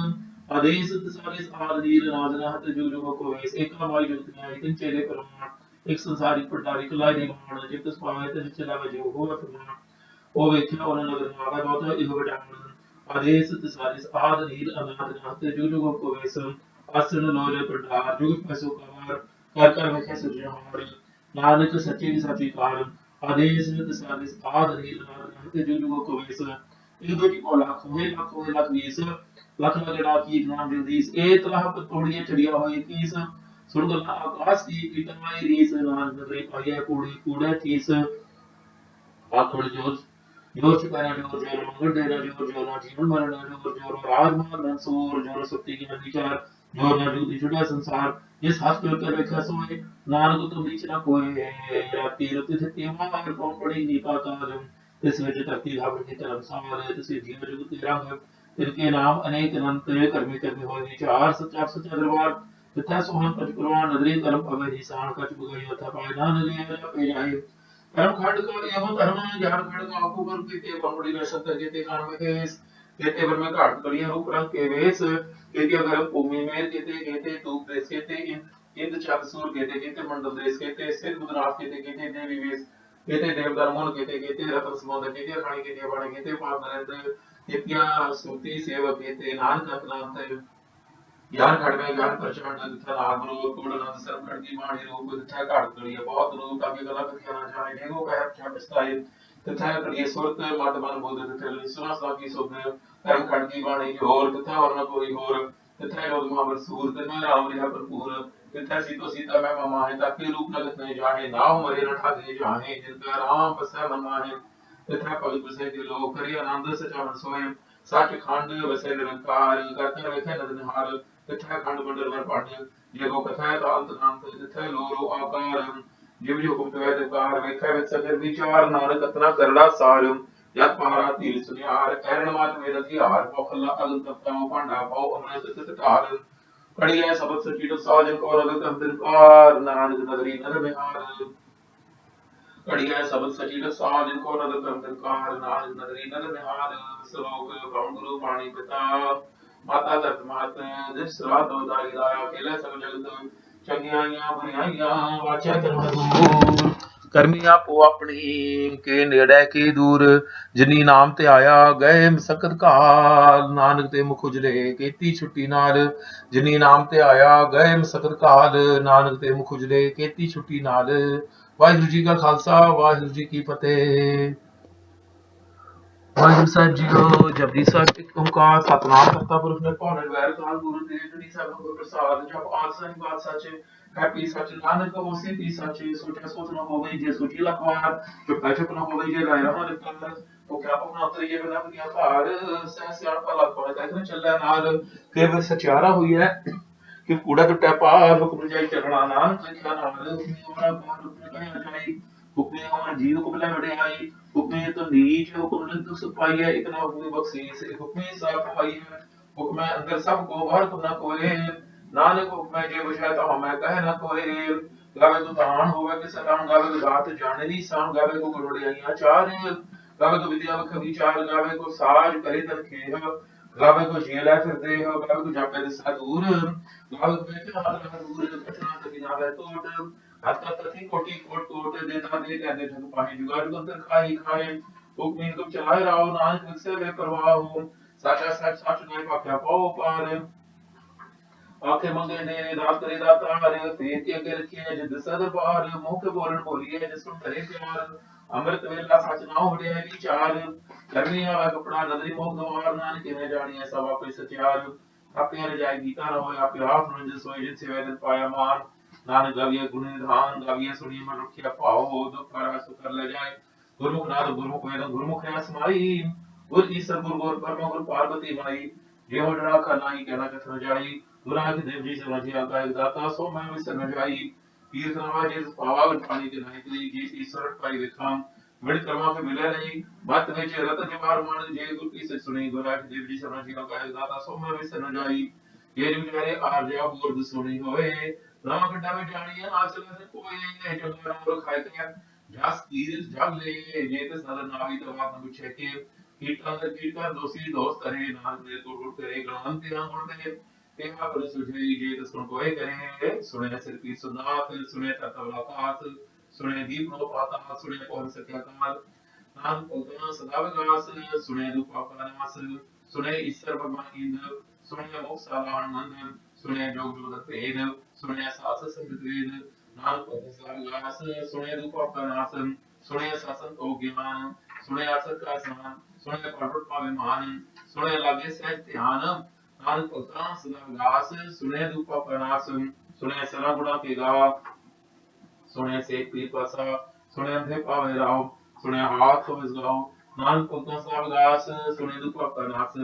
आदेश तसादिस आदनील अनादनात जो जो को वेस एक माई जो दुनिया इतन चेले प्रमाण एक संसारिक प्रतारिक लाई निभाण जित स्वामी ते चला जो हो फरमान ਉਹ ਵੇਖਿਆ ਉਹਨਾਂ ਨਗਰ ਮਾਗਾ ਬਹੁਤ ਇਹੋ ਬਟਾਉਣ ਆਦੇਸ ਤਸਾਰਿਸ ਆਦ ਨੀਲ ਅਨਾਦ ਨਾਤੇ ਜੁਗ ਜੁਗ ਕੋ ਵੇਸ ਆਸਨ ਲੋਲੇ ਪ੍ਰਡਾਰ ਜੁਗ ਪਸੂ ਕਵਾਰ ਕਰ ਕਰ ਵੇਖੇ ਸੁਜਹਾਰ ਨਾਨਕ ਸੱਚੇ ਦੀ ਸੱਚੀ ਕਾਰ ਆਦੇਸ ਤਸਾਰਿਸ ਆਦ ਨੀਲ ਅਨਾਦ ਨਾਤੇ ਜੁਗ ਜੁਗ ਕੋ ਵੇਸ ਇਹ ਦੋ ਜੀ ਕੋ ਲੱਖ ਹੋਏ ਲੱਖ ਵੀਸ ਲੱਖ ਲਗੜਾ ਕੀ ਨਾਮ ਦਿਲਦੀਸ ਇਹ ਤਲਾਹ ਪਤੋੜੀਆਂ ਚੜੀਆਂ ਹੋਏ ਕੀਸ ਸੁਰਗਲ ਆਕਾਸ਼ की पीतमाई रीस नान नगरी पाया कूड़ी कूड़ा चीस आखड़ जोर जोर चुकाना जोर जोर मंगल देना जोर जोर ना जीवन मरना जोर जोर राज मान मंसूर जोर सत्य की विचार जोर ना जूती छुड़ा संसार इस हाथ जोड़ कर रखा सोए नानक तुम बीच ना कोई या तीरथ थे तेवा और कौन पड़ी नीपा कार इस विच धरती धावर की तरफ सार तिसे जीव जुगत रंग तिनके नाम अनेक अनंत कर्मी कर्मी हो विचार सच्चा सच्चा दरबार तथा सोहन पचकुलवान नदरी कर्म अवै निशान कच बुगई अथा पाए नान ले पे जाए कर्म खंड का एवं धर्म ज्ञान खंड का आपको पर केते बंबड़ी में सत्य केते कान में केस केते वर में घाट कड़िया रूप रंग के वेश केते अगर भूमि में केते केते तूप देश केते इंद चकसूर केते केते मंडल देश केते सिद्ध बुधनाथ केते केते देवी वेश केते देव धर्मों केते केते रतन समुद्र केते खानी केते बाणे केते पाप नरेंद्र नित्या स्तुति सेवक केते नानक नाथ ज्ञान खड़ में ज्ञान प्रचंड तथा नाग रूप कुड़नंद सर्व खड़ की वाणी रूप तथा काट कड़ी बहुत रूप ताकि गला कथिया ना जाने देखो कह छठ स्थाई तथा कड़ी सुरत मत मन बोध तथा सुना सा की सुभ कर्म खड़ की वाणी जोर तथा वर्ण कोई होर तथा रोग मामर सूर तथा राम रिहा भरपूर तथा सीतो सीता मैं ममा है ताकि रूप लगत नहीं जाने नाव मरे न ठाके जाने जिनका राम बसै मन माने तथा पवित्र से के लोग करे आनंद सचा मन सोए सच खंड वसै निरंकार करते रखे नद निहार तथा खंड मंडल वर पाठ जेको कथा कांत नाम तथा लोरो आकार जिव जो हुकुम है दरबार वेखै विच सगर विचार नानक कतना करड़ा सार यत पारा तीर सुनियार ऐरण मात वेद थियार पखला अगन तपता भांडा पाओ अमृत तित ढाल कड़ी है सबद सचीट साजन को रगत अंतरकार नानक नगरी नर बिहार कड़ी है सबद सचीट साजन को रगत अंतरकार नानक नगरी नर बिहार श्लोक ब्रह्म गुरु पाणी पिता माता धरत मात जिस रात उदारी दाया अकेला सब जगत चंगियाइयां बुराइयां वाचा धर्म ਕਰਮੀ ਆਪੋ ਆਪਣੀ ਕੇ ਨੇੜੇ ਕੇ ਦੂਰ ਜਿਨੀ ਨਾਮ ਤੇ ਆਇਆ ਗਏ ਮਸਕਤ ਕਾਲ ਨਾਨਕ ਤੇ ਮੁਖ ਉਜਲੇ ਕੀਤੀ ਛੁੱਟੀ ਨਾਲ ਜਿਨੀ ਨਾਮ ਤੇ ਆਇਆ ਗਏ ਮਸਕਤ ਕਾਲ ਨਾਨਕ ਤੇ ਮੁਖ ਉਜਲੇ ਕੀਤੀ ਛੁੱਟੀ ਨਾਲ ਵਾਹਿਗੁਰੂ ਜੀ ਕਾ ਖਾਲਸਾ ਵਾਹਿਗੁਰੂ ਜੀ ਕੀ ਫਤਿਹ ਵਾਹਿਗੁਰੂ ਸਾਹਿਬ ਜੀਓ ਜਪਜੀ ਸਾਹਿਬ ਇੱਕ ਓੰਕਾਰ ਸਤਨਾਮ ਕਰਤਾ ਪੁਰਖ ਨਿਰਭਉ ਨਿਰਵੈਰ ਕਾਲ ਗੁਰੂ ਤੇਰੇ ਜੁਨੀ ਸਾਹਿਬ ਗੁਰ ਪ੍ਰਸਾਦ ਜਪ ਆਦ ਸਾਹਿਬ ਬਾਤ ਸੱਚ हैप्पी सच नानक होसी पी सच सोचा सोच न होवे जे सोची लखवार चुपा चुप न होवे जे राय रहा निकार तो क्या पकना उतर ये बिना दुनिया भार सह सियाण का लखवा कहते चले नाल के वे सचारा हुई है कि कूड़ा टुटा पार हुक्म जाई चढ़ना नानक लिखा नाल हुक्म पार हुक्म कहे जाई हुक्म हमारा जीव को बुला बड़े आई हुक्म तो नीच हुक्म तो सफाई है इतना हुक्म बख्शीश हुक्म साफ पाई है हुक्म अंदर सब को बाहर को ना कोई नानक हुक्म जे विषय तो हमें कह न कोई गावे तो तान होवे कि सलाम गावे तो बात जाने दी शाम गावे को गड़ोड़ियां चार गावे तो विद्या वख विचार गावे को साज करे तन खेह गावे को झेला फिर दे गावे को जापे दिशा दूर गावे को बैठे हाथ में दूर कठना तक गावे टोट हाथ का तथी कोटि कोट कोट देता दे कहते ठग पाही जुगाड़ अंतर खाई खाए हुक्म को चलाए राव नानक विकसे वे परवाह हो साचा सच सच नहीं पाख्या पाओ पार आखे मंगे ने रात करे दातार फेर के अगे रखिए जिद सद बार मुंह के बोलन बोलिए जिस सुन करे प्यार अमृत वेला सच ना होड़े विचार करनी आवा कपड़ा नदरी मोह गवार नानक में जानिए सब आपे सचार आपे रजाई गीता न होय आपे आप नंज सोय जिन से वेद पाया मान नानक गाविया गुण निधान गाविया सुनिए मन रखिया पाओ दुख हरा सुख कर ले जाए गुरमुख नाद गुरमुख वेद गुरमुख है समाई गुर ईश्वर गुर गुर परम गुर पार्वती माई जे हो डरा खनाई कहना कथन जाई गुरुनानक देव जी से राजी आका एक दाता सो मैं विसर न जाई तीर्थ नवाजे पावा पानी के नहीं करी जे ईश्वर पाई विखाम विड़ कर्मा के मिले नहीं बात में जे रत जवार मान जे गुर की से सुनी गुरुनानक देव जी से राजी आका एक दाता सो मैं विसर न जाई ये जिन जारे आर्या बोर्द सुनी होए राम गड्ढा में जानिए आचल से कोई नहीं जो राम खाए के जास तीर जग ले जे ते सद नावी तो बात न पूछे के कीट का दोषी दोस्त करे नाम ने तो उठ करे गणवंत ना उठ करे तेहा पर सुझे जे तो सुन कोई करे सुने सिर की सुनात सुने तत्वलाकात सुने दीप नो पाता सुने कौन सत्या काल नानक भगतां सदा विगास सुने दुख पापा नास सुने ईश्वर भगवान इंद्र सुने मोक्ष आनंद सुने जोग जोग भेद सुने सास संगत वेद नानक भगतां सदा विगास सुने दुख पापा नास सुने शासन को ज्ञान सुने असर का स्नान सुने पर्वत पावे मान सुने लागे सहज ध्यान नानक भगतां सदा विगास सुने दुख पापा नास सुने सरा गुणा के गा सुने से पीर पासा सुने अंधे पावे राव सुने हाथ हो इसगाओ नानक भगतां सदा विगास सुने दुख पापा नास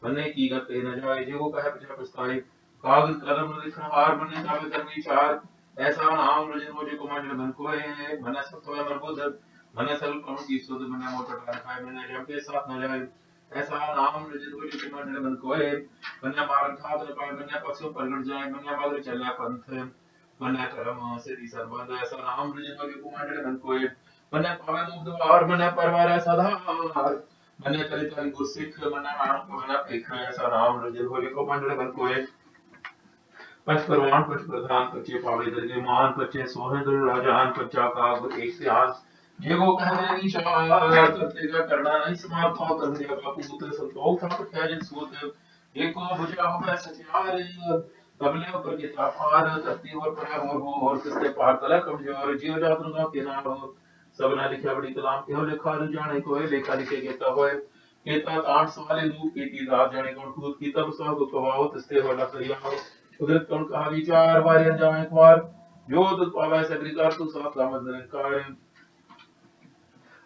बन्ने की गत न जाए जो कहे पिछा पछताए कागज कलम लिखन हार बन्ने जावे कर विचार ऐसा नाम रजन मुझे को मंडल मन को है मने सब तो मन बुध मने सल कम की सुध मने मोटर खाए मने जब के साथ न जाए ऐसा नाम रजन मुझे को मंडल मन को है मने मार खाद न पाए मने पक्षों प्रगट जाए मने मगर चला पंथ मने कर्म सिद्धि संबंध ऐसा नाम रजन मुझे को मंडल मन को है मने पावे मुक्त और मने परवार सदा मने चरित गुरसिख मने नाम को मने पेख ऐसा नाम रजन मुझे को मंडल मन को है पच परवान पच प्रधान पचे पावे दर्जे मान पचे सोहेंद्र राजान पचा काग एक से आस ये वो कहने विचार करते का करना नहीं समाप्त हो कर दिया का पुत्र संतोष था पचा जिन सूत ये को बुझा हो मैं सचार तबले ऊपर के तापार धरती और पर और किसके पार तला कमजोर जीव जात का के नाम हो सब ना लिखा बड़ी कलाम केव लिखा रु जाने कोई लेखा लिखे केता होए केता 8 सवाले रूप की रात जाने कौन खुद की तब सब को कवाओ तस्ते होला करिया कुदरत कौन कहा विचार बारी अंजाम एक बार जो दुख पावा है सगरिकार तू साथ लामत निरंकार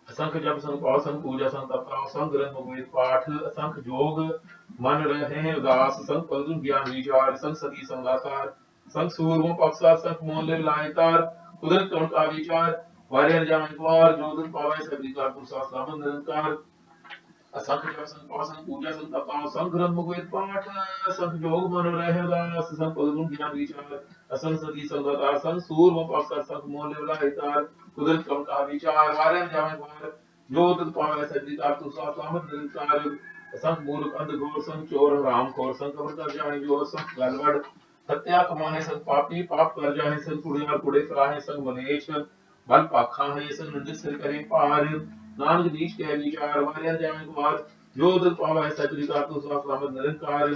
असंख्य जप संग पाव संग पूजा संग तप संग ग्रंथ मुगवेद पाठ असंख्य जोग मन रहे उदास संग पगुन ज्ञान विचार संग सती संगाकार संग सूर्यों पक्षा संग मोल लायतार कुदरत कौन कहा विचार बारी अंजाम एक बार जो दुख पावा है सगरिकार तू साथ लामत निरंकार असंख्य जप संग पाव संग पूजा संग तप संग ग्रंथ मुगवेद पाठ संग जोग मन रहे उदास संग पगुन ज्ञान विचार असंग सती संगाकार संग सूर्यों पक्षा संग मोल लायतार कुदरत कौन कहा विचार वारे जावे बार जो तत् पावे सद्विकार तू सामत निरंकार संग मूर्ख अंध घोर संग चोर राम खोर संग कबर कर जाने जो संग गलवड़ हत्या कमाने संग पापी पाप कर जाने संग कुड़िया कुड़े फराहे संग मलेश बल पाखा है संग निंदित सिर करे पार नानक दीश के विचार वारे जावे बार जो तत् पावे सद्विकार तू सामत निरंकार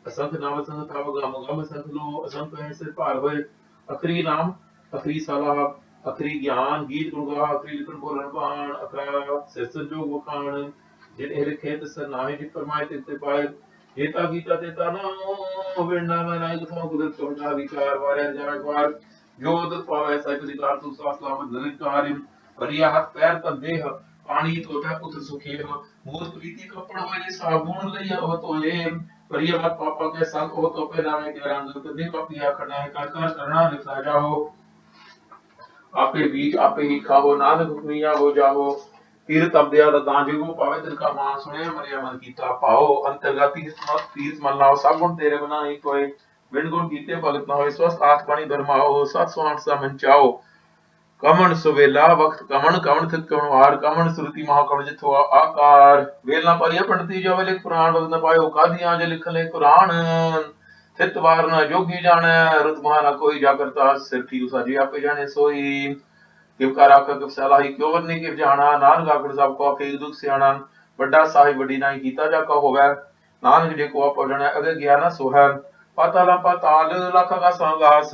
असंख नाम संग थाव गम गम संग लो असंख है सिर पार होए अखरी नाम अखरी सलाह अखरी ज्ञान गीत गुणगा अखरी लिखन बोलन पान अखरा सिरसन जो वखान जिन ए लिखे तस नाहि जित फरमाए ते पाए जेता गीता तेता ना विरना में नाई कथा कुदरत कौन विचार वारे जाने बार जो दुख पावे सगरिकार तू सलामत निरंकार परिया हाथ पैर तन देह पानी तो था पुत्र सुखे मोर प्रीति कपड़ होए साबुन लिया हो तो ये परिया मत पापा के संग हो तो पे नामे के रंग कदे कपिया करना है कर करना लिखा जाओ आपे बीच आपे ही खाओ नानक हुक्मिया हो जाओ तीर तब दिया दांजे को पावे दिल का मान सुने मरिया मन कीता पाओ अंतर्गत तीस मन लाओ सब गुण तेरे बना ही कोई बिन गुण कीते भगत न होए स्वस्थ आठ पानी धर्माओ सत स्वांठ सा मन चाओ कमन सुवेला वक्त कमन कमन थित कमनवार कमन श्रुति महा कमन जिथो आकार वेला परिया पंडिती जो लिख पुराण बद न पायो कादियां जे लिख ले कुरान थित वार न जोगी जाने रुत महाना कोई जागरता सिर ठीक साजी आपे जाने सोई किव का राख किव सलाही क्यों वरनी किव जाना नानक आखड़ सब को के दुख सियाणा बड़ा साहिब बड़ी नाई कीता जाका होवे नानक जे को आप जाने अगे ज्ञान सोहै पाताला पाताल लाखा का संगास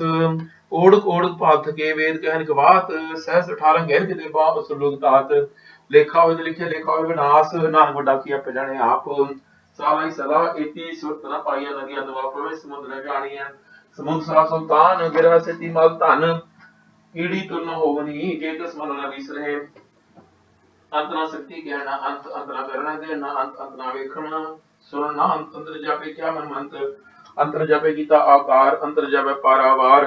ओढ़ ओढ़ पाथ के वेद कहन कवात सहस 18 गहन के बाप सुलुग तात लेखा हो लिखे लेखा हो विनाश नानक बड़ा की आप जाने आप सालाई सला इति सुरत न पाइया नदिया दवा पवे समुद्र न जानिया समुद्र सा सुल्तान गिरा से तिमल धन कीड़ी तुल न होवनी जे दस मन न विसरे अंतना शक्ति कहना अंत अंतना करना देना अंत अंतना वेखना सुनना अंत अंतर जापे क्या मन मंत्र अंतर जापे गीता आकार अंतर जापे पारावार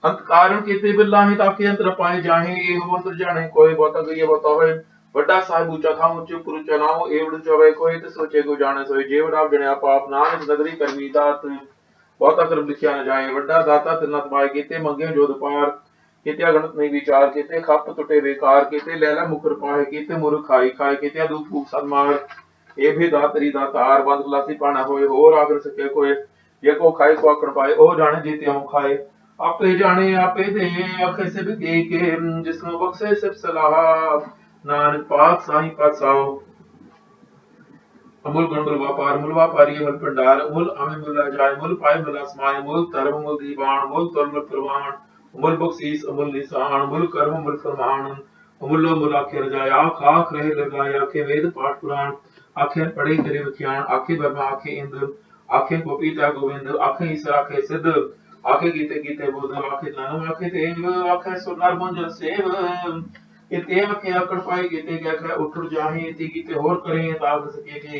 अंत कारण केते बिल्लाहि ताके अंतर पाए जाहे एहो अंतर जाने कोई बहुत गई बतावे बड़ा साहिब ऊंचा था ऊंचे पुरुष नाओ एवड चवे कोई तो सोचे को जाने सोई जेवड आप जने पाप नानक नगरी करमी दात बहुत कर लिखिया न जाए बड़ा दाता तिन्नत पाए केते मंगे जोध पार केते गणत नहीं विचार केते खप टुटे बेकार केते लैला मुकर पाए केते मुर खाई खाए केते दुख फूक सदमार ए भी दातरी दातार बंद गलासी पाना होए और आगर सके कोई ये को खाए को आकड़ पाए ओ जाने जीते हम खाए आपे जाने आपे दे आखे से भी के जिसको बख्शे सब सलाह नानक पाक साही पातशाह अमूल गुण मुल व्यापारी मुल भंडार मुल आमे मुल जाय मुल पाए मुल आसमान मुल धर्म मुल दीवान मुल तुल मुल प्रवान मुल बख्शीस अमूल निशान मुल कर्म मुल फरमान अमूलो मुल आखे रजाया खाख रहे लगाया आखे वेद पाठ पुराण आखे पढ़े करे विख्यान आखे ब्रह्मा आखे इंद्र आखे गोपीता गोविंद आखे ईश्वर आखे सिद्ध आखे गीते गीते बोध आखे दानव आखे देव आखे सुनार मंजल सेव इते आखे आकड़ पाए गीते क्या क्या उठुर जाहे इते गीते होर करें ताग सके के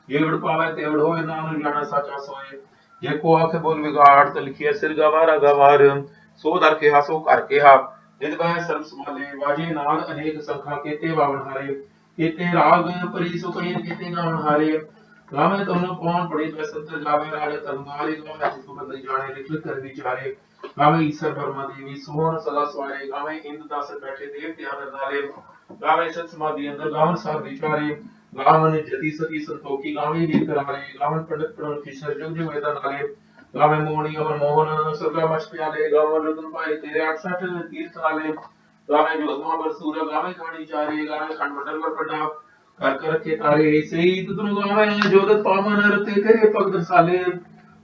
जेवड़ पावे तेवड़ होए नानक जाना साचा सोए जेको आखे बोल विगाड़ त लिखिए सिर गवारा गवार सो दर के हासो कर के हा नित बह सर्व समाले वाजे नाद अनेक संखा केते वावन हारे केते राग परि सुखय केते गावन हारे गावे तुम कौन पढ़े बसंतर गावे राज तलवारे गावे जिसको बंदई जाने लिख लिख कर विचारे गावे ईश्वर ब्रह्मा देवी सोहन सदा सवारे गावे इंद्र दास बैठे देव त्याग डाले गावे सत समाधि अंदर गावन सार विचारे गावन जति सती संतोखी गावे वीर करारे गावन पंडित प्रण किशोर जुग जुग वेदा नाले गावे मोहनी अमर मोहन सुरगा मच प्याले गावन रतन पाए तेरे 68 तीर्थ नाले गावे जोधमा बरसूरा गावे खानी चारे गावे खंड मंडल पर पड़ा कर कर के तारे सही तुम गावे जोदत पावन रते तेरे पग दसाले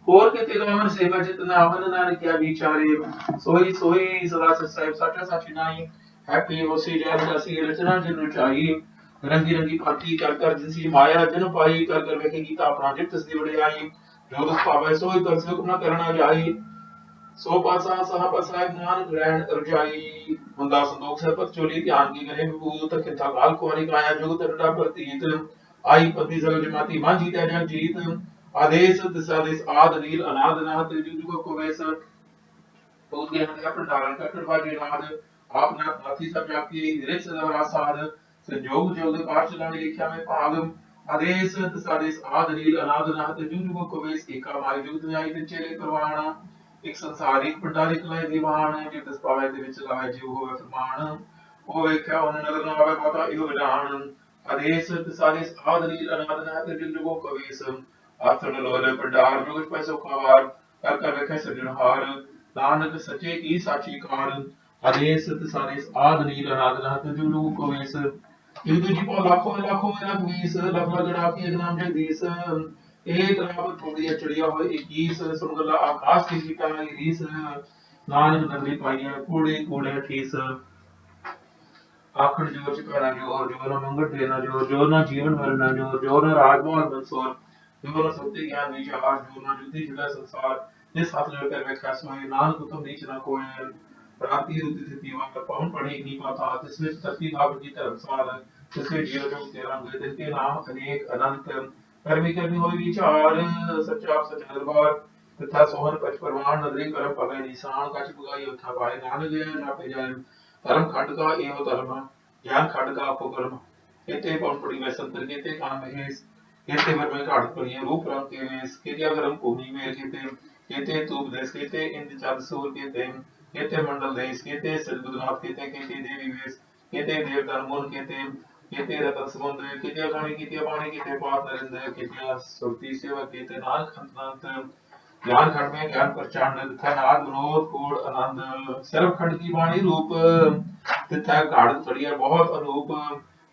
होर के ते गावन सेवा जितना अवन नानक क्या विचारे सोई सोई सदा साहिब साचा साची नाई हैप्पी वसी जय जसी रचना जिन रचाई रंगी रंगी भांति कर कर जिनसी माया जन पाई कर कर वेखे गीता अपना जित तसदी बड़े आई जोदत पावे सोई कर सुख न करना जाई सो पासा सहा पसाय ज्ञान ग्रहण रजाई मुंदा संदोख से पत चोली ध्यान की करे विभूत किथा काल कुंवरी काया जुग तरटा प्रतीत आई पति जग जमाती मांझी त्या जीत आदेश दिशादेश आद नील अनाद नाथ जुग जुग को वैस बहुत ज्ञान का भंडारण का करवाजे नाद आप नाथ नाथी सब जाकी रिच सदा साध संयोग जोग पाठ चलाने लिखा में भाग आदेश दिशादेश आद नील अनाद नाथ जुग जुग को वैस एका माई जुग न्याय चेले करवाना एक संसारिक भंडारिक लय दीवान जे तिस पावे दे विच लाए जीव होवे फरमान ओ वेख्या उन नगर नावे माता इहो विधान आदेश तिसादेश आदरी अनाद नाथ जुग जुगो कवेस आथन लोले भंडार जुग पैसो खावार कर कर वेखे सजनहार नानक सचे की साची कार आदेश तिसादेश आदरी अनाद नाथ जुग जुगो कवेस युग जी पो लाखों लाखों लाख बीस लख लगड़ा की नाम जगदीश एक रावत थोड़ी चिड़िया हो 21 सुनगला आकाश की सीता रीस नानक नगरी पाइया कूड़े कूड़े ठीस आखड़ जोर चिकारा जोर जोर न मंगट देना जोर जोर न जीवन मरना जोर न राजमोहन बंसोर जोर न सत्य ज्ञान विचार जोर न जुद्धि जुड़ा संसार जिस हाथ लड़ कर बैठा सोए नानक तुम नीच न कोय प्राप्ति रुति थी वहां पवन पढ़े नहीं पाता जिसमें धरती भाव की धर्मशाला जिसमें जीव जो तेरा दिन के नाम अनेक अनंत कर्मी कर्मी हो विचार सच्चा सच दरबार तथा सोहन पच परवान नदरी करम पगे निशान कछ बुगाई उठा पाए नानक जय नापे जाय धर्म खंड का एव धर्म ज्ञान खंड का अपकर्म केते कौन पड़ी में संतर केते काम महेश केते भर में काढ़ पड़ी रूप रंग के वेश केते गरम भूमि में केते तूप देश केते इंद्र चंद सूर केते मंडल देश केते सदबुद्धनाथ केते देवी वेश केते देवदान मूल केते रतन समुद्र केते खाने केते पानी केते पात नरेंद्र केते सुरती सेवा केते नाल खंडनाथ ज्ञान खंड में ज्ञान प्रचार तथा नाद विनोद कोड आनंद सर्व खंड की वाणी रूप तथा गाढ़ चढ़िया बहुत अनूप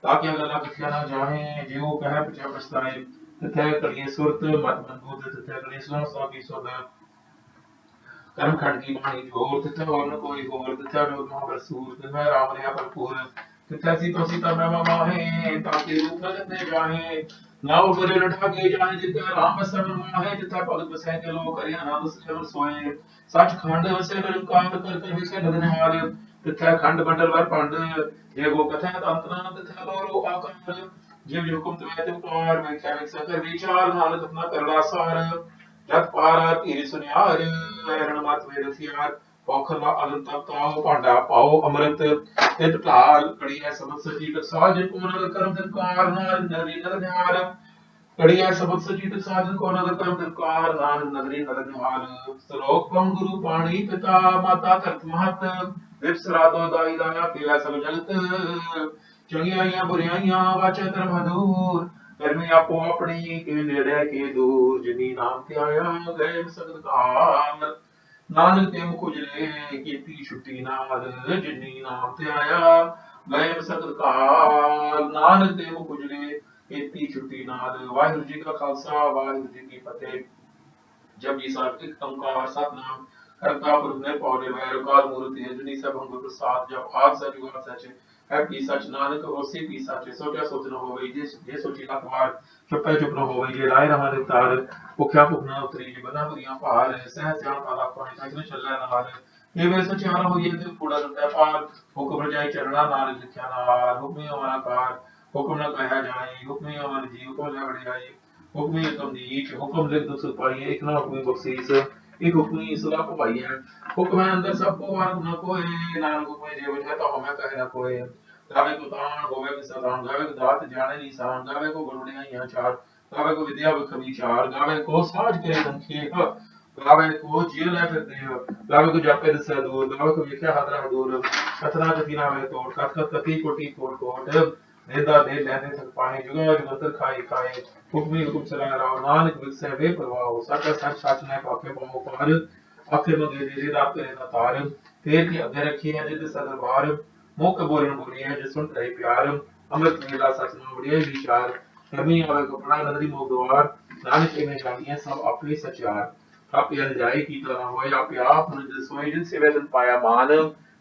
ताकि अगला कथ्या न जाहे जीव कह पचा पछताए तथा कलिए सुरत मत मनबूत तथा कलिए सुन साकी सुन कर्म खंड की वाणी जोर तथा और न कोई और तथा जो महावसूर तथा राम ने भरपूर तथा सीता ब्रह्मा माहे ताकि रूप न जतने जाहे नाव करे लठा के जाने जितना राम बसन माहे तथा भगत बसै के लोग करे आनंद से सोए सच खंड वसे निरंकार कर कर विसे नदन हार तथा खंड मंडल वर पंड ये वो कथा तंत्र तथा लोरो आकार जीव हुकुम तुम्हें तुकार मैं क्या कर विचार नानक अपना करड़ा सार जत पारा तीर सुनियार हरण मत वेद सियार पौखला अनंत ताओ पांडा पाओ अमृत तित ढाल कड़ी है सबद सची साजन को नगर कर्म धनकार नार नरी नर न्यार कड़ी है सबद सची साजन को नगर कर्म धनकार नार नगरी नर न्यार श्लोक पम गुरु पाणी पिता माता धरत महत विप्सरा दो दाई दाया पीला सब जगत चंगियाइयां बुराइयां वाचा धर्म दूर कर्मी आपो अपनी के नेड़े के दूर जिनी नाम ते आया गए सगत काल ਨਾਨਕ ਤੇ ਮੁਖ ਉਜਲੇ ਕੀਤੀ ਛੁੱਟੀ ਨਾਲ ਜਿਨੀ ਨਾਮ ਤੇ ਆਇਆ ਗਏ ਸਕਤ ਕਾਲ ਨਾਨਕ ਤੇ ਮੁਖ ਉਜਲੇ ਕੀਤੀ ਛੁੱਟੀ ਨਾਲ ਵਾਹਿਗੁਰੂ ਜੀ ਕਾ ਖਾਲਸਾ ਵਾਹਿਗੁਰੂ ਜੀ ਕੀ ਫਤਿਹ। जब ये सात्विक ओंकार सतनाम करता पुरुष ने पौने वैर काल मूर्ति अंजनी सब हम गुरु प्रसाद जब आग सच जुगाड़ सच है पी सच नानक होसी पी सच सोचा सोच न होवे जे सोची ना तुम्हार चुपे चुप न होवे जे राय रहा तार भुख्या भुख न उतरी जे बना बुरियां पार सह त्याग काला पानी तक चलना नार ये वे सचारा होइए ते कूड़ा लुटा पार हुक्म जाय चरणा नाल लिखया नार हुक्म हमारा कार हुक्म न कहा जाए हुक्म हमारे जी हुक्म ले आई हुक्मी हुक्म नीच हुक्म लिख दो सुपाइए एक ना हुक्मी बख्शीस एक हुक्मी सलाह को पाई है हुक्म है अंदर सबको वार न कोई नानक हुक्म जीवन है तो हमें कहे ना कोई गावे को तान होवे के सदान गावे को दात जाने निशान गावे को गुरुड़ियां यहाँ चार गावे को विद्या विखमी चार गावे को साज करे संखे गावे को जेल है फिर देह गावे को जापे दस दूर गावे को विख्या हादरा दूर कथना कथी नावे तोड़ कथ कथ कथी कोटी कोट कोट नेदा दे लेने तक पाए जुगा जुगंतर खाए खाए हुक्मी हुक्म चलाया राव नानक विकसे वे प्रवाह सच सच सच ने पाके पाओ पार आखे मंगे दे रात करे ना तार फेर के अगे रखी है जित सदर बार मुख बोलन बोली है जिस सुन रहे प्यार अमृत मेला सच न बढ़िया विचार कमी आवे कपड़ा नदरी मोह द्वार नानक में जानिए सब अपने सचार आप यह जाए की तरह होए आप निज सोई जिन से वेदन पाया मान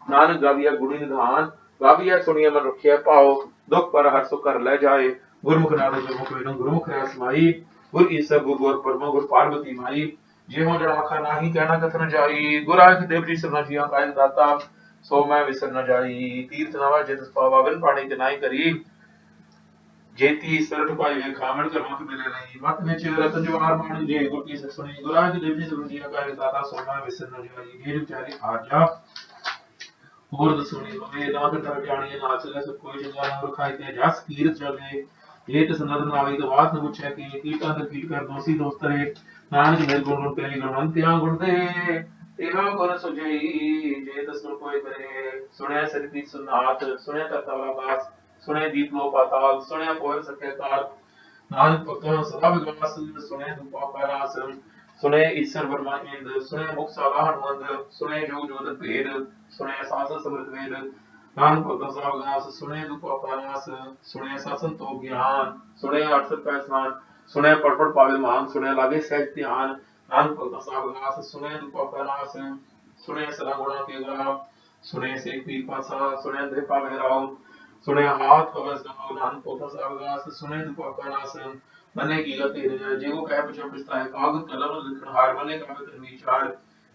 नानक गाविया गुणी निधान गाविया सुनिया मन रखिया पाओ दुख पर हर सुख कर ले जाए गुरमुख नाम जमुख वेदन गुरमुख है समाई गुर ईसा गुर परमा गुर पार्वती माई जे हो जड़ आखा नाही कहना कथन जाई गुर आख देव जी सरना जिया काय दाता सो मैं विसर न जाई तीर्थ नवा जित पावा बिन पाणी के नाई करी जेती सरठ पाई वे खामण कर मुख मिले नहीं मत में चिर रतन जवार मान जे गुर की सुनी गुर आख देव जी सरना जिया काय दाता सो मैं विसर न जाई ये चारी हार जा और दसुनी होवे नाथ तर जानिए नाच ले सब कोई जंगा न रखाई ते जस कीरत चले ये तो सनद नावी तो बात न पूछे कि कीटा तो कीट कर दोषी दोस्त रे नानक मेरे गुण गुण पहली गुणवंतिया गुण दे तेरा गुण सुजई जे तसुर कोई करे सुने सरिती सुनात सुने तत्वाला बास सुने दीप लो पाताल सुने कोय सत्य कार नानक भक्तों सदा विकास सुने दुपा पारास सुने ईश्वर ब्रह्मानंद सुने मुख साला हनुमंद सुने जो जोधन भेद सुने शासन समृत वेद नानक भक्त सावगास सुने दुख अपरास सुने शासन तो ज्ञान सुने अक्षर पैसान सुने पढ़ पढ़ पावे मान सुने लागे सहज ध्यान नानक भक्त सावगास सुने दुख अपरास सुने सदा गुणा के गा सुने से पीर पासा सुने दे पावे राव सुने हाथ कवच गाव नानक भक्त सावगास सुने दुख अपरास मने की गति जेगो कह पछो पिस्ता है कागज कलम लिखण हार मने कावे कर विचार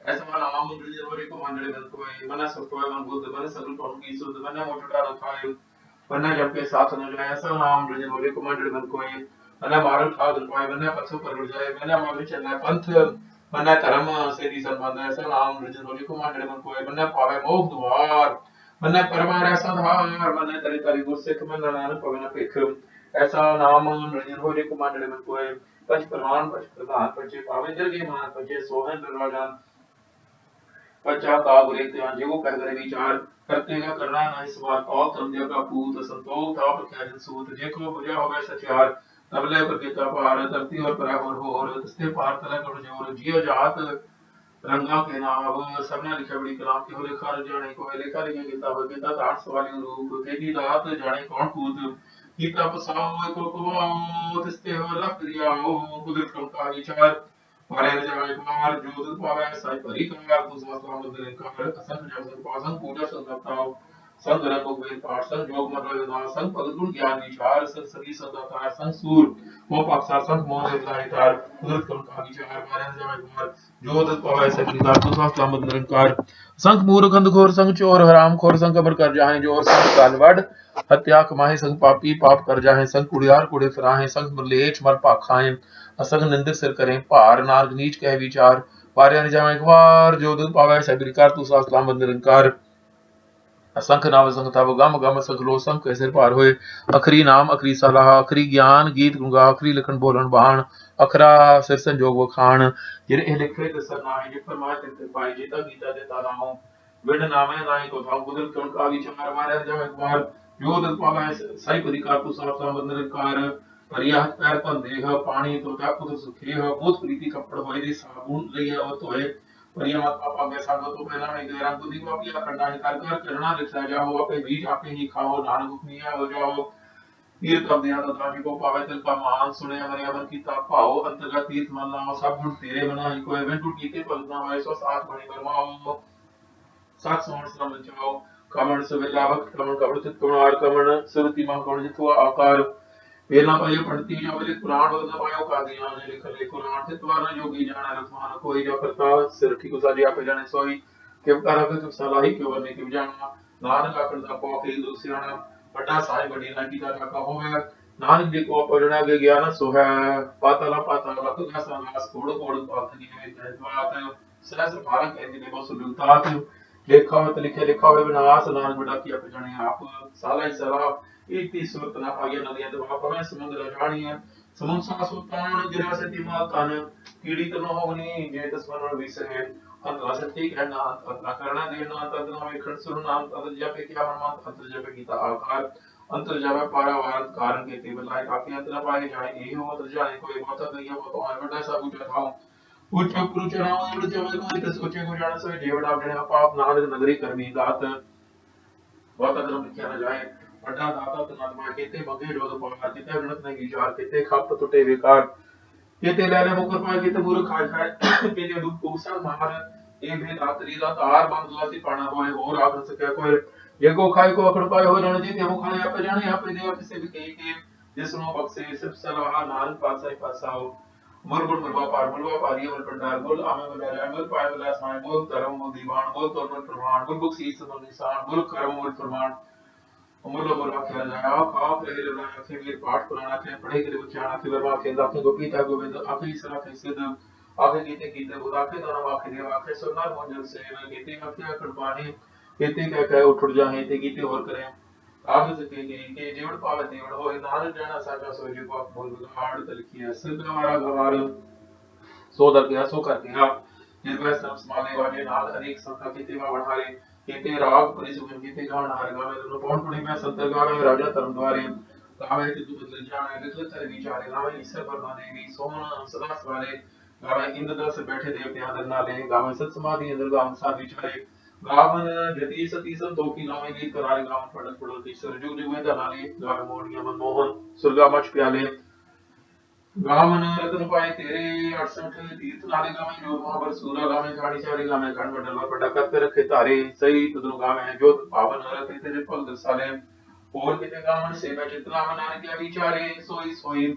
ऐसा मन आम इंद्रिय वरे को मंडले बन कोई मने सत्वय मन बुद्ध मने सगल पौन की सुध मने मोटड़ा रखाए मने जब के साथ न जाए ऐसा नाम इंद्रिय वरे को मंडले बन कोई मने मारल खाद पाए मने पछो पर जाए मने मावे चलना पंथ मने धर्म से दी संबंध ऐसा नाम इंद्रिय वरे को मंडले बन कोई मने पावे मोक्ष द्वार मने परमार ऐसा धार मने तरी तरी गुरसिख मन नानक पवन पेख ऐसा नाम रंजन हो रे कुमार में कोई पंच प्रमाण पंच प्रधान पंचे पावेंद्र के मान पंचे सोहन दरवाजान पंचा का गुरे ध्यान जेगो कह करे विचार करते का करना ना इस बार और तंद्य का पूत संतोष था प्रख्यात सूत जेको बुझा होवे सचार तबले प्रकृता पार धरती और परावर हो और तस्ते पार तले कर जोर जियो जात रंगा के नाम सबने लिखे बड़ी कलाम के हो लेखा जाने को लेखा लिखे किताब गीता 8 वाली रूप तेरी रात जाने कौन कूद गीता पसाओ को को तिस्ते हो लख दिया हो कुदरत का विचार मारे जाए कुमार जो दुख पावे साई परी कंगार तो समस्त मंदिर का असंग जब पासन पूजा संताओ संग रंग वेद पाठ संग योग मर ना संग पदगुण ज्ञान विचार संग सदी सदातार संग सूर वो पक्षार संग मोह लाइतार कुदरत का विचार मारे जाए कुमार जो दुख पावे साई परी तो समस्त मंदिर का संग मूर्ख अंधखोर संग चोर हराम खोर संग कबर कर जाए जो संग कालवड हत्या कमाहे संग पापी पाप कर जाए संग कुड़ियार कुड़े फिराहे संग मलेच मर पाखाए असंग निंदक सिर करें भार नारग नीच कह विचार पारे न जाए एक बार जो दुख पावे सबिरकार तू सासलाम निरंकार असंख नाम संग तब गम गम सगलो संग कैसे पार होए अखरी नाम अखरी सलाह अखरी ज्ञान गीत गुंगा अखरी लखन बोलन बाण अखरा सिर संजोग वखाण जिरे लिखे दसर नाहि जित फरमाए तित पाए जीता गीता देता नाम विण नामे नाहि को थाम कुदरत कण का विचार मारे जाए एक बार जो दुख पावे सही परिकार तू सासलाम निरंकार परिया पैर पर देह पानी तो जाकुत सुखे हो बहुत प्रीति कपड़ होए दे साबुन लइया हो तोए परिया मत पापा के सागो तो पहला नहीं गैरां को दी पापिया करना है कर कर करना लिखा जाओ अपने बीज आपे ही खाओ नानक उपनिया हो जाओ तीर्थ अब दिया तो ताकि को पावे तिल का मान सुने हमारे अमर की ता पाओ अंतर्गत तीर्थ मन लाओ सब गुण तेरे बना ही कोई इवेंट कीते पलना वाले सो साथ बनी बरमाओ सात समण श्रम जाओ कमण सवेलावक कमण कमण चित कुमार कमण सुरति मा कमण जितवा आकार वेला पायो पंडिती जो वेले पुराण वदन पायो का दिया ने लिख ले कुरान से द्वारा योगी जाना रखमान कोई जो करता सिर ठीक उसा दिया पे जाने सोई के करा के सलाही के वरने के जाना नानक का करता पो के दूसरा बड़ा साई बड़ी लागी का होवे नानक जी को पढ़ना के ज्ञान सो है पाताला पाताला तो का संगास कोड़ कोड़ पाथनी में बात सहस्र भारत के दिन को सुलता लेखा में लिखे लिखा हुए विनाश नानक बड़ा किया पे जाने आप साला ही साला इति सुरत ना पाया नदियां तो वहां पर समुद्र जानी है समुद्र सा सुतान गिरा से तिमा कान कीड़ी तो न होनी जे दसवन विषय है अंतरा से ठीक है ना अंतरा करना देना तदना में खड़ सुर नाम तद जप क्या मन अंतर जप गीता आकार अंतर जप पारा वार कारण के ते बलाय काफी अंतर पाए जाए ये हो अंतर जाने कोई बात नहीं है वो तो आए बड़ा सा पूछा था पूछ पुरुष राम उड़ जब को सोचे को जाने से जेवड़ा अपने पाप नानक नगरी करनी दात बहुत अदरम लिखा न जाए बड़ा दाता तनात्मा केते मगे जो तो पार केते गणत नहीं विचार केते खप टूटे बेकार केते लेले मुकर पाए केते बुर खाए खाए केते दुख कोसा मार ए भे रात्रि रात आर बंदलासी पाना होए और आकर सके कोई ये को खाए को अकड़ पाए हो जाने जी ते खाए आप जाने आप देव किसे भी कही के जिसनो बक्से सिर्फ सलाह नान पासा ही पासाओ मुरगुल मुरवा पारियो मुर पंडार बोल आमे में अमल पाए वाला साए बोल धर्म मुर दीवान बोल तो प्रमाण बोल बुक सीस मन निशान बोल कर्म मुर प्रमाण अमूल्य मुर्गा खेला जाए आप रहे रे ना के वीर पाठ पुराना के पढ़े के विचार के वर्मा के दाखे गोपीता गोविंद आखे सरा के सिद्ध आखे गीते गीते बुदा के दोनों आखे देव आखे सुनना मोजन से गीते आखे कड़पानी गीते कह उठ जाए ते गीते और करें आगे से के जीवन पावे देवड़ हो नाल जाना साचा सो जी को बोल हाड़ तलखी है सिद्ध हमारा गवार सो दर गया सो कर गया निर्भय सब समाले वाले नाल अनेक संख्या के तेवा बढ़ारे केते राग परिसुगन केते गान हर गावे दोनों पौन पुणी में संतर गावे राजा धर्म द्वारे गावे ते तू बदल जाने लिख तेरे विचारे गावे ईश्वर पर मानेगी सोमन सदा सवारे गावे इंद्र से बैठे देवते आदर नाले गावे सत समाधि इंद्र गाम सा विचारे गावन जति सती संतोखी नामे गीत करारे गावन पढ़त पढ़त ईश्वर जुग जुग में नाले गावे मोड़िया मनमोहन सुरगा मच प्याले गावन रतन पाए तेरे 68 तीर्थ नाले गावे जो महावर सूरा गावे झाड़ी चारे गावे खंड मंडल पर पटा करते रखे तारे सही तुदु गावे जो पावन रते तेरे फल दसाले और किते गावन से मैं चितना मनाने के विचारे सोई सोई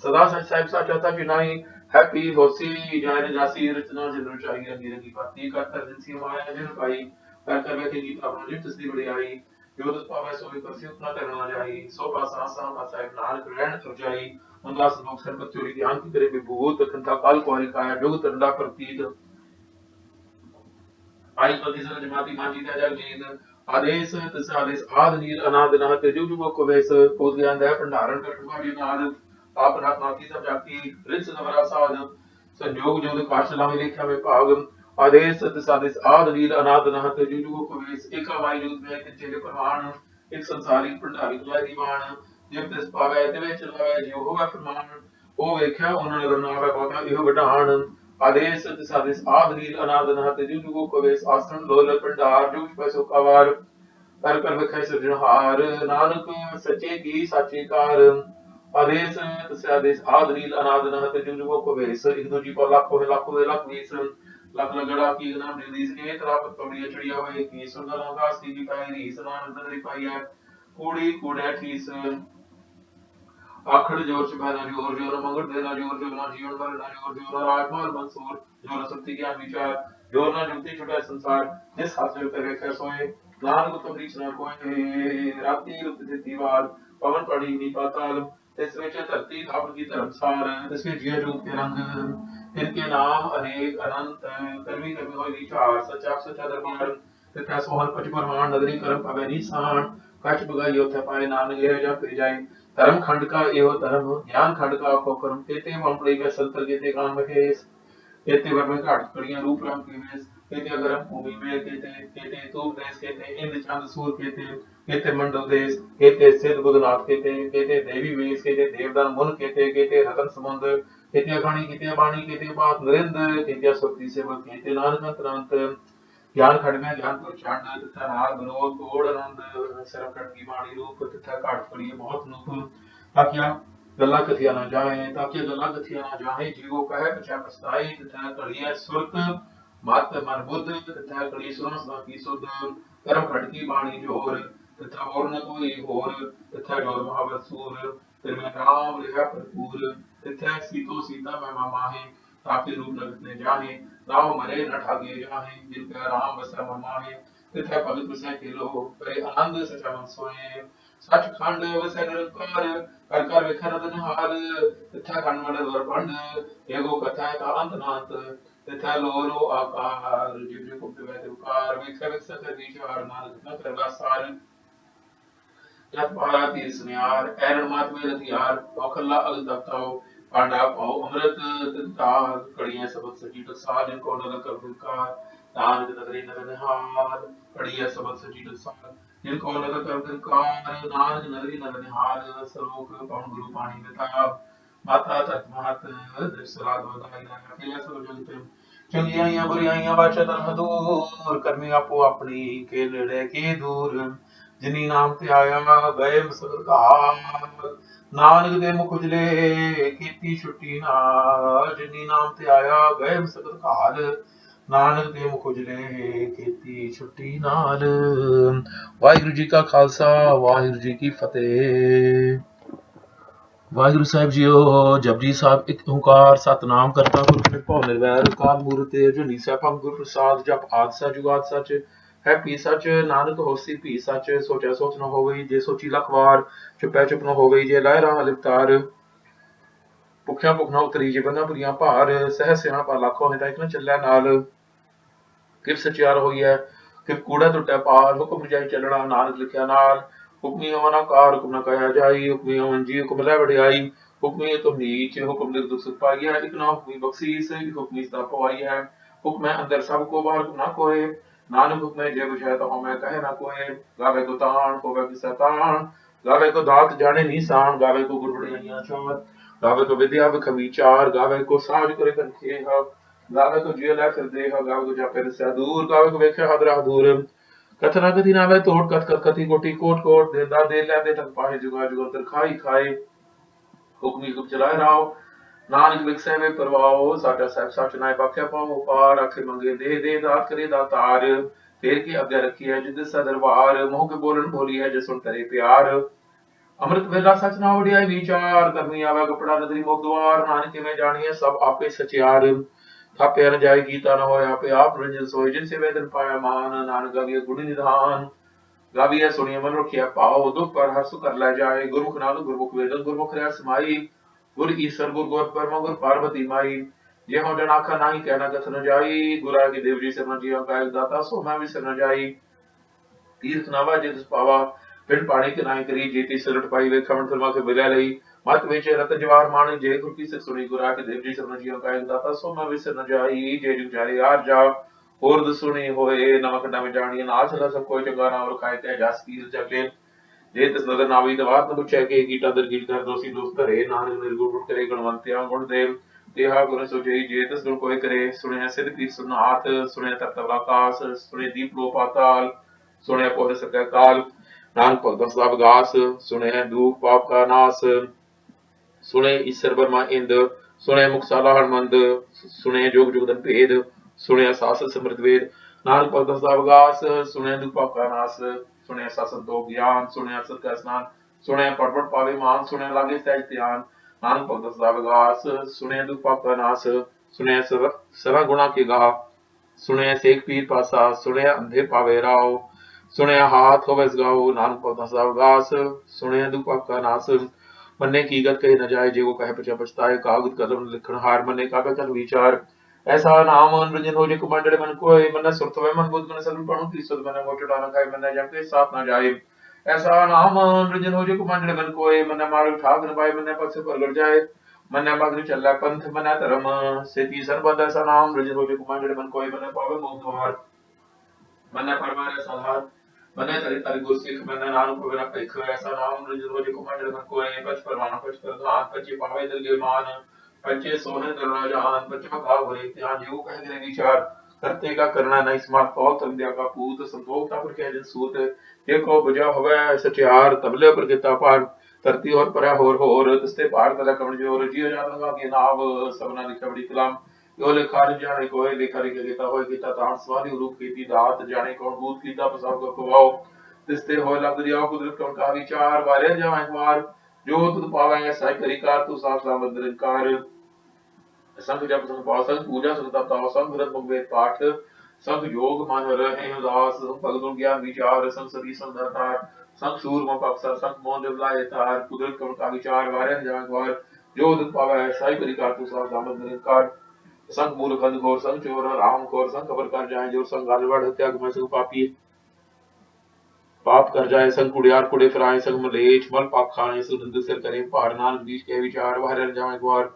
सदा सच साहिब साचा था जिनाई हैप्पी होसी जाने जासी रचना जिन चाहिए रंगी रंगी बाती करता जिनसी माया जिन पाई कर कर बैठे गीता प्रोजेक्ट तस्दी बड़ी आई जो दस पावे सोई पर से उतना करना जाई सो पासा सा साहिब नानक रहन कर जाई उनका संभोग सर्वत चोरी ध्यान की करे विभूत खंता काल को हरिकाया जुग तरंडा प्रतीत आई पति सर जमाती मांजी त्या जग जीत आदेश तस आदेश आद नीर अनाद नहत जुग जुग को वेस पोत ज्ञान दया भंडारण कर तुम्हारी नाद आप रात नाती सब जाती रिच नवरा साध संयोग जो काशला में लिखा में भाग आदेश तस आदेश आद नीर अनाद नहत जुग जुग को वेस एका वाई जुग में के चेले प्रमाण एक संसारी भंडारी दुआ दीवान जब तिस पावे ते ਵਿੱਚ ਲਾਵੇ ਜੋ ਹੋਵੇ ਫਰਮਾਨ ਉਹ ਵੇਖਿਆ ਉਹਨਾਂ ਨੇ ਰਨਾਵਾ ਕੋਤਾ ਇਹੋ ਵਡਾਣ ਆਦੇਸ਼ ਤੇ ਸਾਦੇਸ਼ ਆਦਰੀਲ ਅਨਾਦ ਨਹਤ ਜੁਗੋ ਕਵੇਸ ਆਸਣ ਲੋਲ ਭੰਡਾਰ ਜੁਗ ਪੈਸੋ ਕਵਾਰ ਕਰ ਕਰ ਵੇਖੈ ਸਿਰਜਣਹਾਰ ਨਾਨਕ ਸੱਚੇ ਕੀ ਸਾਚੇ ਕਾਰ ਆਦੇਸ਼ ਤੇ ਸਾਦੇਸ਼ ਆਦਰੀਲ ਅਨਾਦ ਨਹਤ ਜੁਗੋ ਕਵੇਸ ਇੱਕ ਦੂਜੀ ਕੋ ਲੱਖੋ ਲੱਖ ਵੀਸ ਲੱਖ ਲਗੜਾ ਕੀ ਨਾਮ ਜਦੀਸ ਕੇ ਤਰਾਪ ਤੌੜੀਆਂ ਚੜੀਆਂ ਹੋਏ ਕੀ ਸੁਣਦਾ ਦਾਸ ਦੀ ਪਾਈ ਰੀਸ ਨਾਮ ਨਦਰੀ ਪਾਈ ਹੈ ਕੂੜੀ ਕੂੜਾ ਠੀਸ आखड़ जोर से बहना जोर जोर मंगल देना जोर जोर ना जीवन मरना जोर जोर राजमाल मंसूर जोर शक्ति ज्ञान विचार जोर ना जुगती छुटा संसार जिस हासिल करे कर सोए नानक तो रीच ना कोई राती रुत दीवार पवन पड़ी नी पाताल इस विच धरती धाप की धर्मसार इसके जिया रूप के रंग इनके नाम अनेक अनंत कर्मी कर्मी होई विचार सच्चा दरबार तथा सोहन पच परमान नगरी कर्म पावे निशान कच बगाई होता पाए नानक ये जा फिर जाए धर्म खंड का एवं धर्म ज्ञान खंड का को कर्म केते वंपड़ी में संतर केते काम महेश केते वर में घाट कड़ियां रूप राम की वेश केते गरम भूमि में केते तूप देश केते इंद्र चंद सूर केते मंडल देश केते सिद्ध बुधनाथ केते देवी वेश केते देवदान मुन केते रतन समुद्र ਕਿਤੇ ਖਾਣੀ ਕਿਤੇ ਬਾਣੀ ਕਿਤੇ ਬਾਤ ਨਰਿੰਦ ਕਿਤੇ ਸੁਰਤੀ ਸੇਵਕ ਕਿਤੇ ਨਾਨਕ ਅੰਤਰੰਤ ਗਿਆਨ ਖੜ ਮੈਂ ਗਿਆਨ ਪਰ ਛਾੜਨਾ ਤਥਾ ਨਾਰ ਬਨੋ ਤੋੜ ਆਨੰਦ ਸਰਬ ਖੜ ਕੀ ਬਾਣੀ ਰੂਪ ਤਥਾ ਘਾਟ ਪੜੀਏ ਬਹੁਤ ਨੂਪ ਤਾਕਿਆ ਗੱਲਾਂ ਕਥੀਆਂ ਨਾ ਜਾਏ ਤਾਕਿਆ ਗੱਲਾਂ ਕਥੀਆਂ ਨਾ ਜਾਏ ਜੀਵੋ ਕਹੇ ਪਛਾ ਪਛਤਾਈ ਤਥਾ ਘੜੀਏ ਸੁਰਤ ਮਤ ਮਨ ਬੁੱਧ ਤਥਾ ਘੜੀ ਸੁਣ ਸਦਾ ਕੀ ਸੁਧ ਕਰਮ ਖੜ ਕੀ ਬਾਣੀ ਜੋਰ तथा और न कोई होर तथा जोर महावत सूर फिर मैं राम लिखा भरपूर तथा सीतो सीता मैं माहे ताकि रूप नगत ने जाने राव मरे न ठागे जाहे जिनका राम बसा ममाहे तथा भगत बसा के लो परे आनंद सचा मन सोए सच खंड वसै निरंकार कर कर विखर हाल तथा खंड वर पंड एगो कथा का अंत नांत तथा लोरो आकार जिव जिव कुप्त वैद उकार विख विख कर विचार नानक न करवा सार जब पारा तीर सुनियार ऐरण मात में रतियार औखला अग दबताओ पांडा पाओ अमृत तिंतार कड़ियां सबक सजी टकसार जिनको नगर कर दुकार नानक नगरी नगर निहार कड़ियां सबक सजी टकसार जिनको नगर कर दुकार नानक नगरी नगर निहार सलोक पावन गुरु पानी मिताब माता तत् महत दृश्यराग वधाई अकेला सब जगत चंगियां बुरियां बाचा धर्म दूर करमी आपो अपनी के नेड़े के दूर जिनी नाम ते आया गए मसकर का नानक दे मुख उजले कीती छुट्टी नाल जिनी नाम ते आया गए मसकर काल नानक दे मुख उजले कीती छुट्टी नाल वाहिगुरु जी का खालसा वाहिगुरु जी की फतेह। वाहिगुरु साहिब जीओ जपजी साहिब एक ओंकार सतनाम करता पुरख निरभਉ निर्वैर अकाल मूरत अजूनी सैभं गुर प्रसाद जप आद सच जुगाद सच है पी सच नानक होसी भी सच सोचा सोच न हो गई जे सोची लख वार चुपै चुप न हो गई जे लाए राह लिपतार भुखिया भुख न उतरी जे बंदा बुरियां भार सह सियाणा पा लाखों हिता एक न चलै नाल किर सचियार होई है किर कूड़ा टुटै पाल हुक्म जाई चलना नानक लिखिया नाल हुक्मी हवन कार हुक्म न कहा जाई हुक्मी हवन जी हुक्म लै वडियाई हुक्मी तुम नीच हुक्म निर दुख सुख पाई है एक ना हुक्मी बख्शीस हुक्मी सदा पवाई है हुक्म अंदर सब को बाहर हुक्म ना कोय नानक हुक्म जय बुझाय तो मैं कहे ना कोय गावे को ताण होवे को सताण गावे को दात जाने निशान गावे को गुर बड़ियां चार गावे को विद्या बखमी चार गावे को साज करे कंठे गावे को जिय लै फिर देह गावे को जापे रस्या दूर गावे को वेखे हदरा दूर कथना कथी नावे तोड़ कथ कथ कथी कोटी कोट कोट देदा दे लै दे तक पाहे जुगा जुगंतर खाई खाए हुक्मी हुक्म चलाए राव नानक विकसै में परवाओ साडा साहिब सच नाय बाख्या पाओ पार आखे मंगे दे दे दात करे दातार फेर के अगे रखी है जिद सा दरबार मोह के बोलन बोली है जे सुन करे प्यार अमृत वेला सच ना वडियाई विचार करनी आवे कपड़ा नदरी मोख द्वार नानक में जानिए सब आपे सचियार थापे न जाए गीता न होय आपे आप रंजन सोय जिनसे वेदन पाया मान नानक गाविय गुण निधान गाविय सुनिय मन रखिया पाओ दुख पर हर्ष कर लै जाए गुरुमुख नानक गुरुमुख वेदन गुरुमुख रह समाई गुर ईश्वर गुर गौर परमा गुर पार्वती माई जे हो जन आखा नाही कहना कथ न जाई गुरा की देव जी शरण जी गाय दाता सो मैं भी शरण जाई तीर्थ नावा जित पावा पिंड पानी के नाई करी जेती सरट पाई वे खमन फरमा के बिला लई मत वेचे रत जवार माणी जे गुर की सिख सुनी गुरा के देव जी शरण जी गाय दाता सो मैं भी शरण जाई जे जुग जारे यार जा और सुनी होए नमक नम जानी नाच ला सब कोई चंगा नाम रखाए ते जास कीर जगे जे तिस नगर नावी दवात न पुछे के कीटा दर कीट कर दोषी दोस्त करे नानक निर्गुण गुण करे गुणवंत्या गुण देव तेहा गुण सुजई जे तिस गुण कोई करे सुने सिद्ध पीर सुनाथ सुने तत्व आकाश सुने दीप लो पाताल सुने पौर सकै काल नानक भगत सब गास सुने दुख पाप का नाश सुने ईश्वर ब्रह्मा इंद सुने मुख साला हरमंद सुने जोग जुगदन भेद सुने सास समृत वेद नानक भगत सब गास सुने दुख पाप का नाश सुने शासन तो ज्ञान सुने असत का स्नान सुने पट पावे मान सुने लागे सहज ध्यान नानक भगत सदा विगास सुने दुख पाप का नाश सुने सवा गुणा के गा सुने सेक पीर पासा सुने अंधे पावे राव सुने हाथ होवे गाओ नानक भगत सदा विगास सुने दुख पाप का नाश मन्ने की गत कहे न जाए जेको कहे पचा पछताए कागद कलम लिखण हार मन्ने काबे कर विचार ऐसा नाम रंजन हो जे कुमांडे मन कोय मन सुरत वे मन बुद्ध मन सगल पणु की सुध मन मोटड़ा न खाए मन जम के साथ न जाए ऐसा नाम रंजन हो जे कुमांडे मन कोय मन मार ठाक न पाए मन पछ पर लड़ जाए मन मग्न चला पंथ मन धर्म सेती सर्वद ऐसा नाम रंजन हो जे कुमांडे मन कोय मन पावे मोह द्वार मन परमार साधार मन तरि तरि गुरसिख मन नानक को बिना पैख ऐसा नाम रंजन हो जे कुमांडे मन कोय पछ परवाना पछ कर हाथ पछ पावे दिल के मान बच्चे सोहे करुणा जहान बच्चा का भरे ध्यान जो कह करे विचार करते का करना नहीं स्मार्ट बहुत तंद्या का पूत संतोष पर कह जन सूत देखो बुझा होवे सचियार तबले पर किता पार धरती और परा होर तिस्ते पार तला कमर जोर जियो जाता के नाव सबना लिखा बड़ी कलाम यो लेखा जाने कोई लेखा लिखे गीता होए गीता तान स्वादी रूप कीती दात जाने कौन भूत कीता पसाव को कवाओ तिस्ते होए लग दिया कुदरत कौन का विचार वारे जाए मार जो तुद पावे साई करिकार तू साफ सामत निरंकार संघ जप संघ पाव संघ पूजा संघ तप ताव संघ ग्रंथ वेद पाठ संघ योग मन रहे उदास संघ भगत ज्ञान विचार संघ सती संधार संघ सूर म अक्षर संघ मोन जबलाए तार कुदरत कौन का विचार वारे जाए मार जो तुद पावे साई करिकार तू साफ सामत निरंकार संग मूल खंड घोर संग चोर राम खोर संग खबर कर जाए जो संग गालवाड़ हत्या में संग पापी पाप कर जाए संग कुड़ियार कुड़े फिराए संग मलेच मल पाप खाए सुनंद सिर करे पार नानक बीच के विचार वाहर जाए ग्वार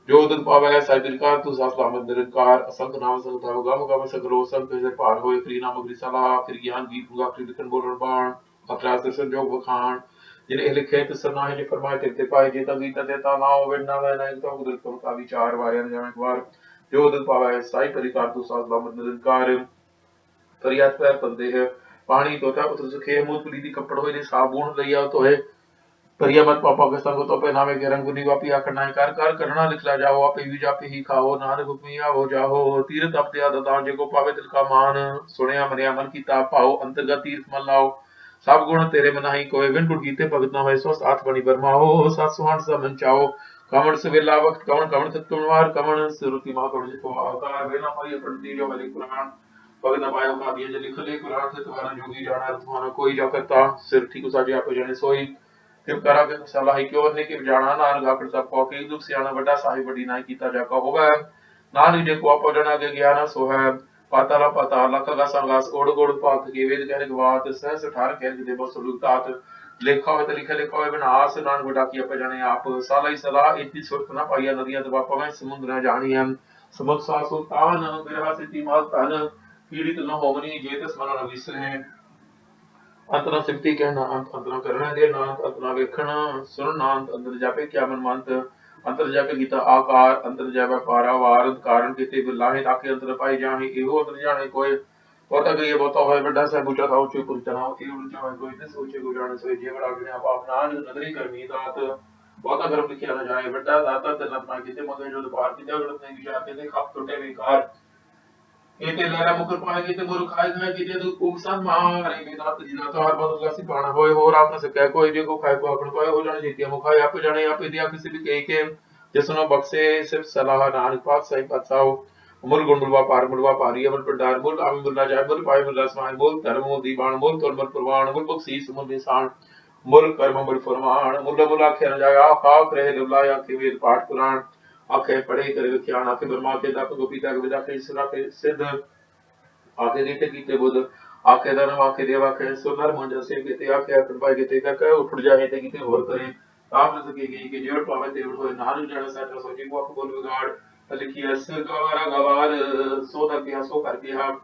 जो दुख पावे साइबिल का तू साफ सामत निरंकार असंग नाम संग तव गम गम संग रो संग फिर पार होए फ्री नाम अग्रि सलाह फिर ज्ञान गीत गुगा फिर लिखन बोलन बाण अपरा दर्शन जोग बखान जिन्हें लिखे तो सरनाहे ने फरमाए तेरे पाए जेता गीता देता नाओ वेना वे नहीं तो कुदरत का विचार वारे जाए ग्वार जो दुख पावे साई परिकार तू साफ सामत निरंकार फरियाद पैर बंदे है पानी तोता उतर सुखे मुंह पुली दी कपड़ होए ने साबुन लिया तो है परिया मत पापा के संग तो पहनावे के रंग गुनी वापी आकरना है कार करना लिखला जाओ आपे भी जापे ही खाओ नानक हुक्मिया हो जाओ तीर्थ अपते दान जे को पावे दिल का मान सुनिया मनिया मन की ताप पाओ अंतर्गत तीर्थ मन लाओ सब गुण तेरे मनाही कोई विन गुण गीते भगत ना होए सो साथ बनी बरमाओ सात सुहान सा मन चाओ कमण से वेला वक्त कमण कमण तत्ववार कमण सुरति मा कमण जितो अवतार वेना पाई पढ़ती जो वाली कुरान भगत ना पायो का दिए जे लिख ले कुरान से तुम्हारा जोगी जाना तुम्हारा कोई जा करता सिर ठीक साजे आप जाने सोई तिम करा के सलाह क्यों ने कि जाना नान गाकर सब को के दुख सियाना बड़ा साहिब बड़ी ना कीता जाका होगा नान जे को आप जना के ज्ञान सो है पाताला पाताल का संगास ओड़ ओड़ पात के वेद कहने के बात सहस ठार कह के देव सुलुकतात लेखा हो तो लिखा लिखा हो विनाश नान बड़ा की आप जाने आप साला ही सलाह इतनी सुरत ना पाइया नदियां दबा पावे समुद्र न जानी हम समुद्र सा सुल्तान बिरहा से तीमाल तन पीड़ित न होमनी जेत स्मरण विसरे अंतना सिमती कहना अंतना करना दे नांत अंतना वेखना सुन नांत अंतर जापे क्या मन मानत अंतर जापे गीता आकार अंतर जापे पारावार कारण किते बिलाहे ताके अंतर पाई जाने एहो अंतर जाने कोई और अगर ये बता है बड़ा सा पूछा था उच्च पुर चनाव के उल्टा है कोई ने सोचे को जाने से जे बड़ा अपने आप अपना नजरी करमी दात बहुत अगर लिखिया ना जाए बड़ा दाता तन अपना किते मगे जो बाहर की जगत ने विचार के खप टूटे विकार एते लरा मुकर पाए के मोर खाए गए के तो उपसन मारे बेदात जिना तो हर बदल सी पाना होए हो रात से कह कोई जे को खाए को अपन पाए हो जाने जीतिया मुखाए आप जाने आप दिया किसी भी कह के जसनो बक्से सिर्फ सलाह नानक पाक सही पताओ मुल गुंडलवा पार मुलवा पारी अमल पंडार मुल आम मुल्ला जाय मुल पाए मुल्ला समाय मुल धर्मो दीवान मुल तोल मल प्रवाण मुल बख्शीस मुल निशान मुल कर्म मुल फरमान मुल मुल आखे न जाय आ खाक रहे लुलाया के वेद पाठ पुराण आखे पढ़े करे विख्यान आखे ब्रह्मा के दाप गोपीता के विदा के ईश्वरा के सिद्ध आखे रीते कीते बुद्ध आखे धर्म आखे देव आखे सुनर मंज से कीते आखे कृपा कीते तक उठ जाए ते कीते और करे आप न सके के जेड़ पावे ते होए नानु जड़ सा सोचे को आप बोल बिगाड़ लिखी अस गवारा गवार सो तक के सो करके हम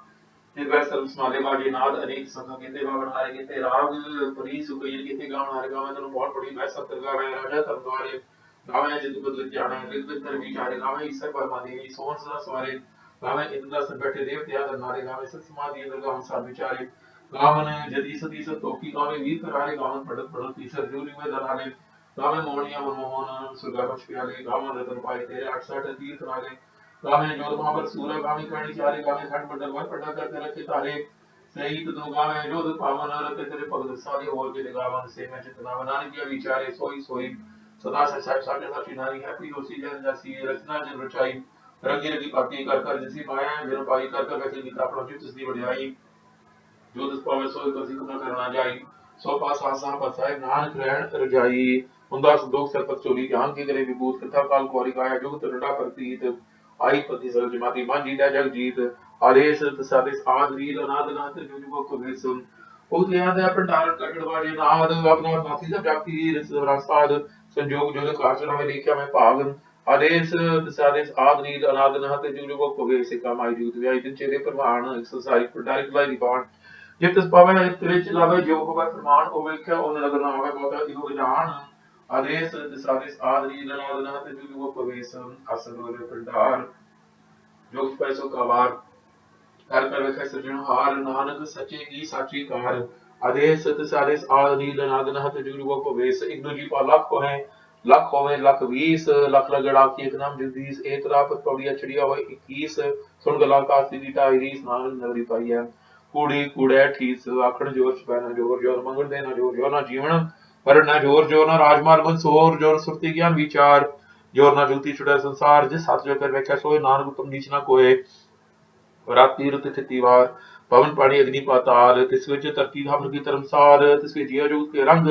निर्वै सर्व स्माले बाजी नाद अनेक संग कीते बावन हारे कीते राग परी सुकई कीते गावन हारे गावन तो बहुत बड़ी मैं सब तरगा राजा तब द्वारे गावे जिद बदल जाने लिख कर विचारे गावे ईश्वर परमादेवी सोन सदा सवारे गावे इंद्र सब बैठे देवते आदर नारे गावे सत समाधि इंद्र गावन सब विचारे गावन जदी सती सत तोकी गावे वीर करारे गावन पड़त पड़त ईश्वर जूरी में दराले गावे मोहनिया मनमोहन सुरगा बच प्याले गावन रतन पाए तेरे 68 तीर्थ नाले गावे जोर महावर सूरा गावे करणी चारे गावे खंड मंडल वर पड़ा करते रखे तारे सही तो गावे जोध पावन रते तेरे भगत सारे और के गावन से मैं चितना बनाने किया विचारे सोई सोई सदा से साहिब साढ़े साथी नारी हैप्पी रोसी जन जैसी रचना जन रचाई रंगी रंगी पाती कर कर जैसी माया जन पाई कर कर वैसे गीता अपना चित सी बढ़ाई जो दस पावे सोई को सिखना करना जाई सो पास आसा पसाए नानक रहन रजाई हुंदा संदोख सरपत चोरी ज्ञान के करे विभूत कथा काल कुआरी गाया जुगत रड़ा प्रतीत आई पति सर जमाती मान जीता जग जीत आदेश तसादेश आदरील अनाद नाथ जो जुगो को भेसुन बहुत याद है पंडार कटड़वाजे नाद अपना साथी सब जाती रसाद संजोग जो कारचना में देखा मैं पागन आदेश तसादेश आदरील अनाद नाथ जो जुगो को भेस का माई जुगत व्याई दिन चेरे प्रमाण एक्सरसाइज पंडार लाई दिपान जित पावे त्रिच लावे जो को प्रमाण ओ वेख्या ओन लगना आवे बहुत इहो जान ਆਦੇਸ ਤਿਸਾਰਿਸ ਆਦਰੀ ਲਨਾਦਨਾ ਤੇ ਜੁਗੋ ਪਵੇਸ ਅਸਲ ਹੋਰੇ ਭੰਡਾਰ ਜੁਗ ਪੈਸੋ ਕਵਾਰ ਕਰ ਕਰ ਵੇਖੈ ਸਿਰਜਣਹਾਰ ਨਾਨਕ ਸੱਚੇ ਕੀ ਸਾਚੀ ਕਾਰ ਆਦੇਸ ਤਿਸਾਰਿਸ ਆਦਰੀ ਲਨਾਦਨਾ ਤੇ ਜੁਗੋ ਪਵੇਸ ਇੱਕ ਦੂਜੀ ਪਾ ਲੱਖ ਹੋਏ ਲੱਖ ਹੋਵੇ ਲੱਖ 20 ਲੱਖ ਲਗੜਾ ਕੀ ਇੱਕ ਨਾਮ ਜਗਦੀਸ਼ ਇੱਕ ਰਾਤ ਪੌੜੀਆਂ ਚੜੀਆਂ ਹੋਏ 21 ਸੁਣ ਗਲਾ ਕਾਸੀ ਦੀ ਢਾਈ ਨਾਨਕ ਨਗਰੀ ਪਾਈ ਹੈ ਕੂੜੀ ਕੂੜੈ ਠੀਸ ਆਖਣ ਜੋਰ ਛਪੈਨਾ ਜੋਰ ਜੋਰ ਮੰਗਣ ਦੇ ਨਾ ਜੋਰ ਜੋਰ ਨਾ ਜੀਵਨ ਪਰ ਨਾ ਜੋਰ ਜੋਰ ਨਾ ਰਾਜਮਾਰਗ ਸੋਰ ਜੋਰ ਸੁਰਤੀ ਗਿਆਨ ਵਿਚਾਰ ਜੋਰ ਨਾ ਜੁਗਤੀ ਛੁੜੈ ਸੰਸਾਰ ਜਿਸ ਸੱਚ ਜੋ ਕਰ ਵੇਖਿਆ ਸੋਏ ਨਾਨਕ ਉਤਮ ਨੀਚ ਨਾ ਕੋਏ ਰਾਤੀ ਰੁਤ ਤਿਥੀ ਵਾਰ ਪਵਨ ਪਾਣੀ ਅਗਨੀ ਪਾਤਾਲ ਤਿਸ ਵਿੱਚ ਧਰਤੀ ਧਾਮ ਕੀ ਧਰਮਸਾਰ ਤਿਸ ਵਿੱਚ ਜੀਵ ਜੁਗ ਕੇ ਰੰਗ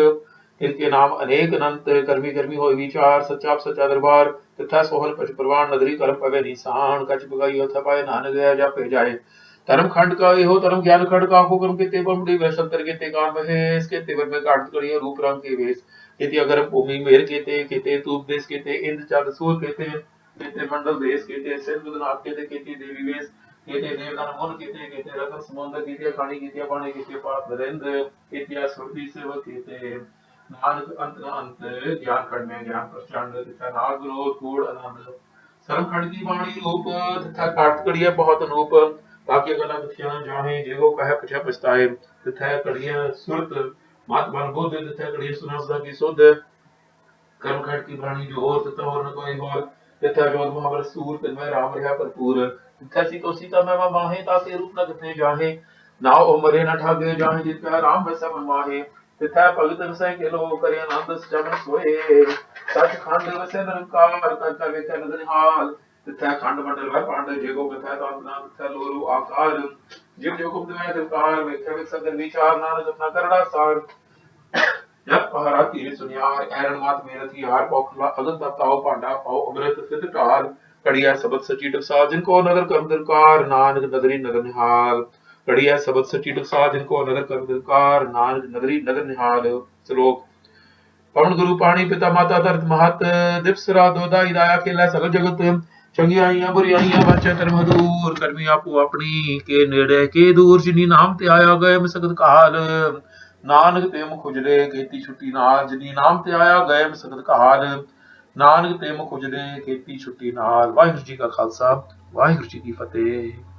इनके नाम अनेक अनंत कर्मी कर्मी हो विचार सच्चा सच्चा दरबार तथा सोहल पच प्रवान नगरी कर्म पवे निशान कच बगाई हो थपाए नान गया जा पे जाए धर्म खंड का ये हो धर्म ज्ञान खंड का को कर्म के ते बमड़ी वैसंतर के ते कान में इसके तेवर में काट करिए रूप रंग के वेश केते अगर भूमि मेर केते तूप देश केते इंद्र चंद सूर केते मंडल देश केते सिंधु नाथ केते देवी वेश केते देवदान मन केते रतन समुद्र केते खानी केते पानी केते पाप नरेंद्र केते सुरती सेवक केते नानक अंत अंत ज्ञान खंड में ज्ञान प्रचंड तथा नाग विरोध कूड़ आनंद सर्व खंड की वाणी रूप तथा काट कड़िया बहुत अनूप ताकि गला दुखिया जाने जेगो कह पछा पछताए तथा कड़िया सुरत मात बन बुद्ध तथा कड़िया सुना सदा की शुद्ध कर्म खंड की वाणी जो और तथा और न कोई और तथा जो महावर सूर तन्मय राम रहा भरपूर तथा सीता मैं माहे ताके रूप न कथे जाहे ना ओ मरे न ठागे जाहे जित राम वैसा मन माहे तिथै भगत वसै के लो करे आनंद जन सोए सच खंड वसै निरंकार कर कर वेखै नदनिहाल तिथै खंड मंडल वै पांड जेगो कथै तांतना तिथै लोरो आकार जिव जो कुम दमै दिलकार वेखै विक सदन विचार नानक अपना करड़ा सार जब पहरा तीर सुनियार ऐरण मात मेरत यार पौखला अगन ताओ पांडा पाओ अमृत सिद्ध ढाल कड़िया सबद सची टकसा जिनको नगर कर्म दिलकार नानक नगरी नगर निहाल कड़िया सबद सची टकसा जिनको नगर कर दिलकार नानक नगरी नगर निहाल श्लोक पवन गुरु पाणी पिता माता धरत महत दिवस रात दोदा इदाया खेला सगल जगत चंगियाइयां बुरियाइयां बच्चे धर्म दूर करमी आपो अपनी के नेड़े के दूर जिनी नाम ते आया गए मसकत काल नानक ते मुख उजले खेती छुट्टी नाल जिनी नाम ते आया गए मसकत काल नानक ते मुख उजले खेती छुट्टी नाल वाहिगुरू जी का खालसा वाहिगुरू जी की फतेह।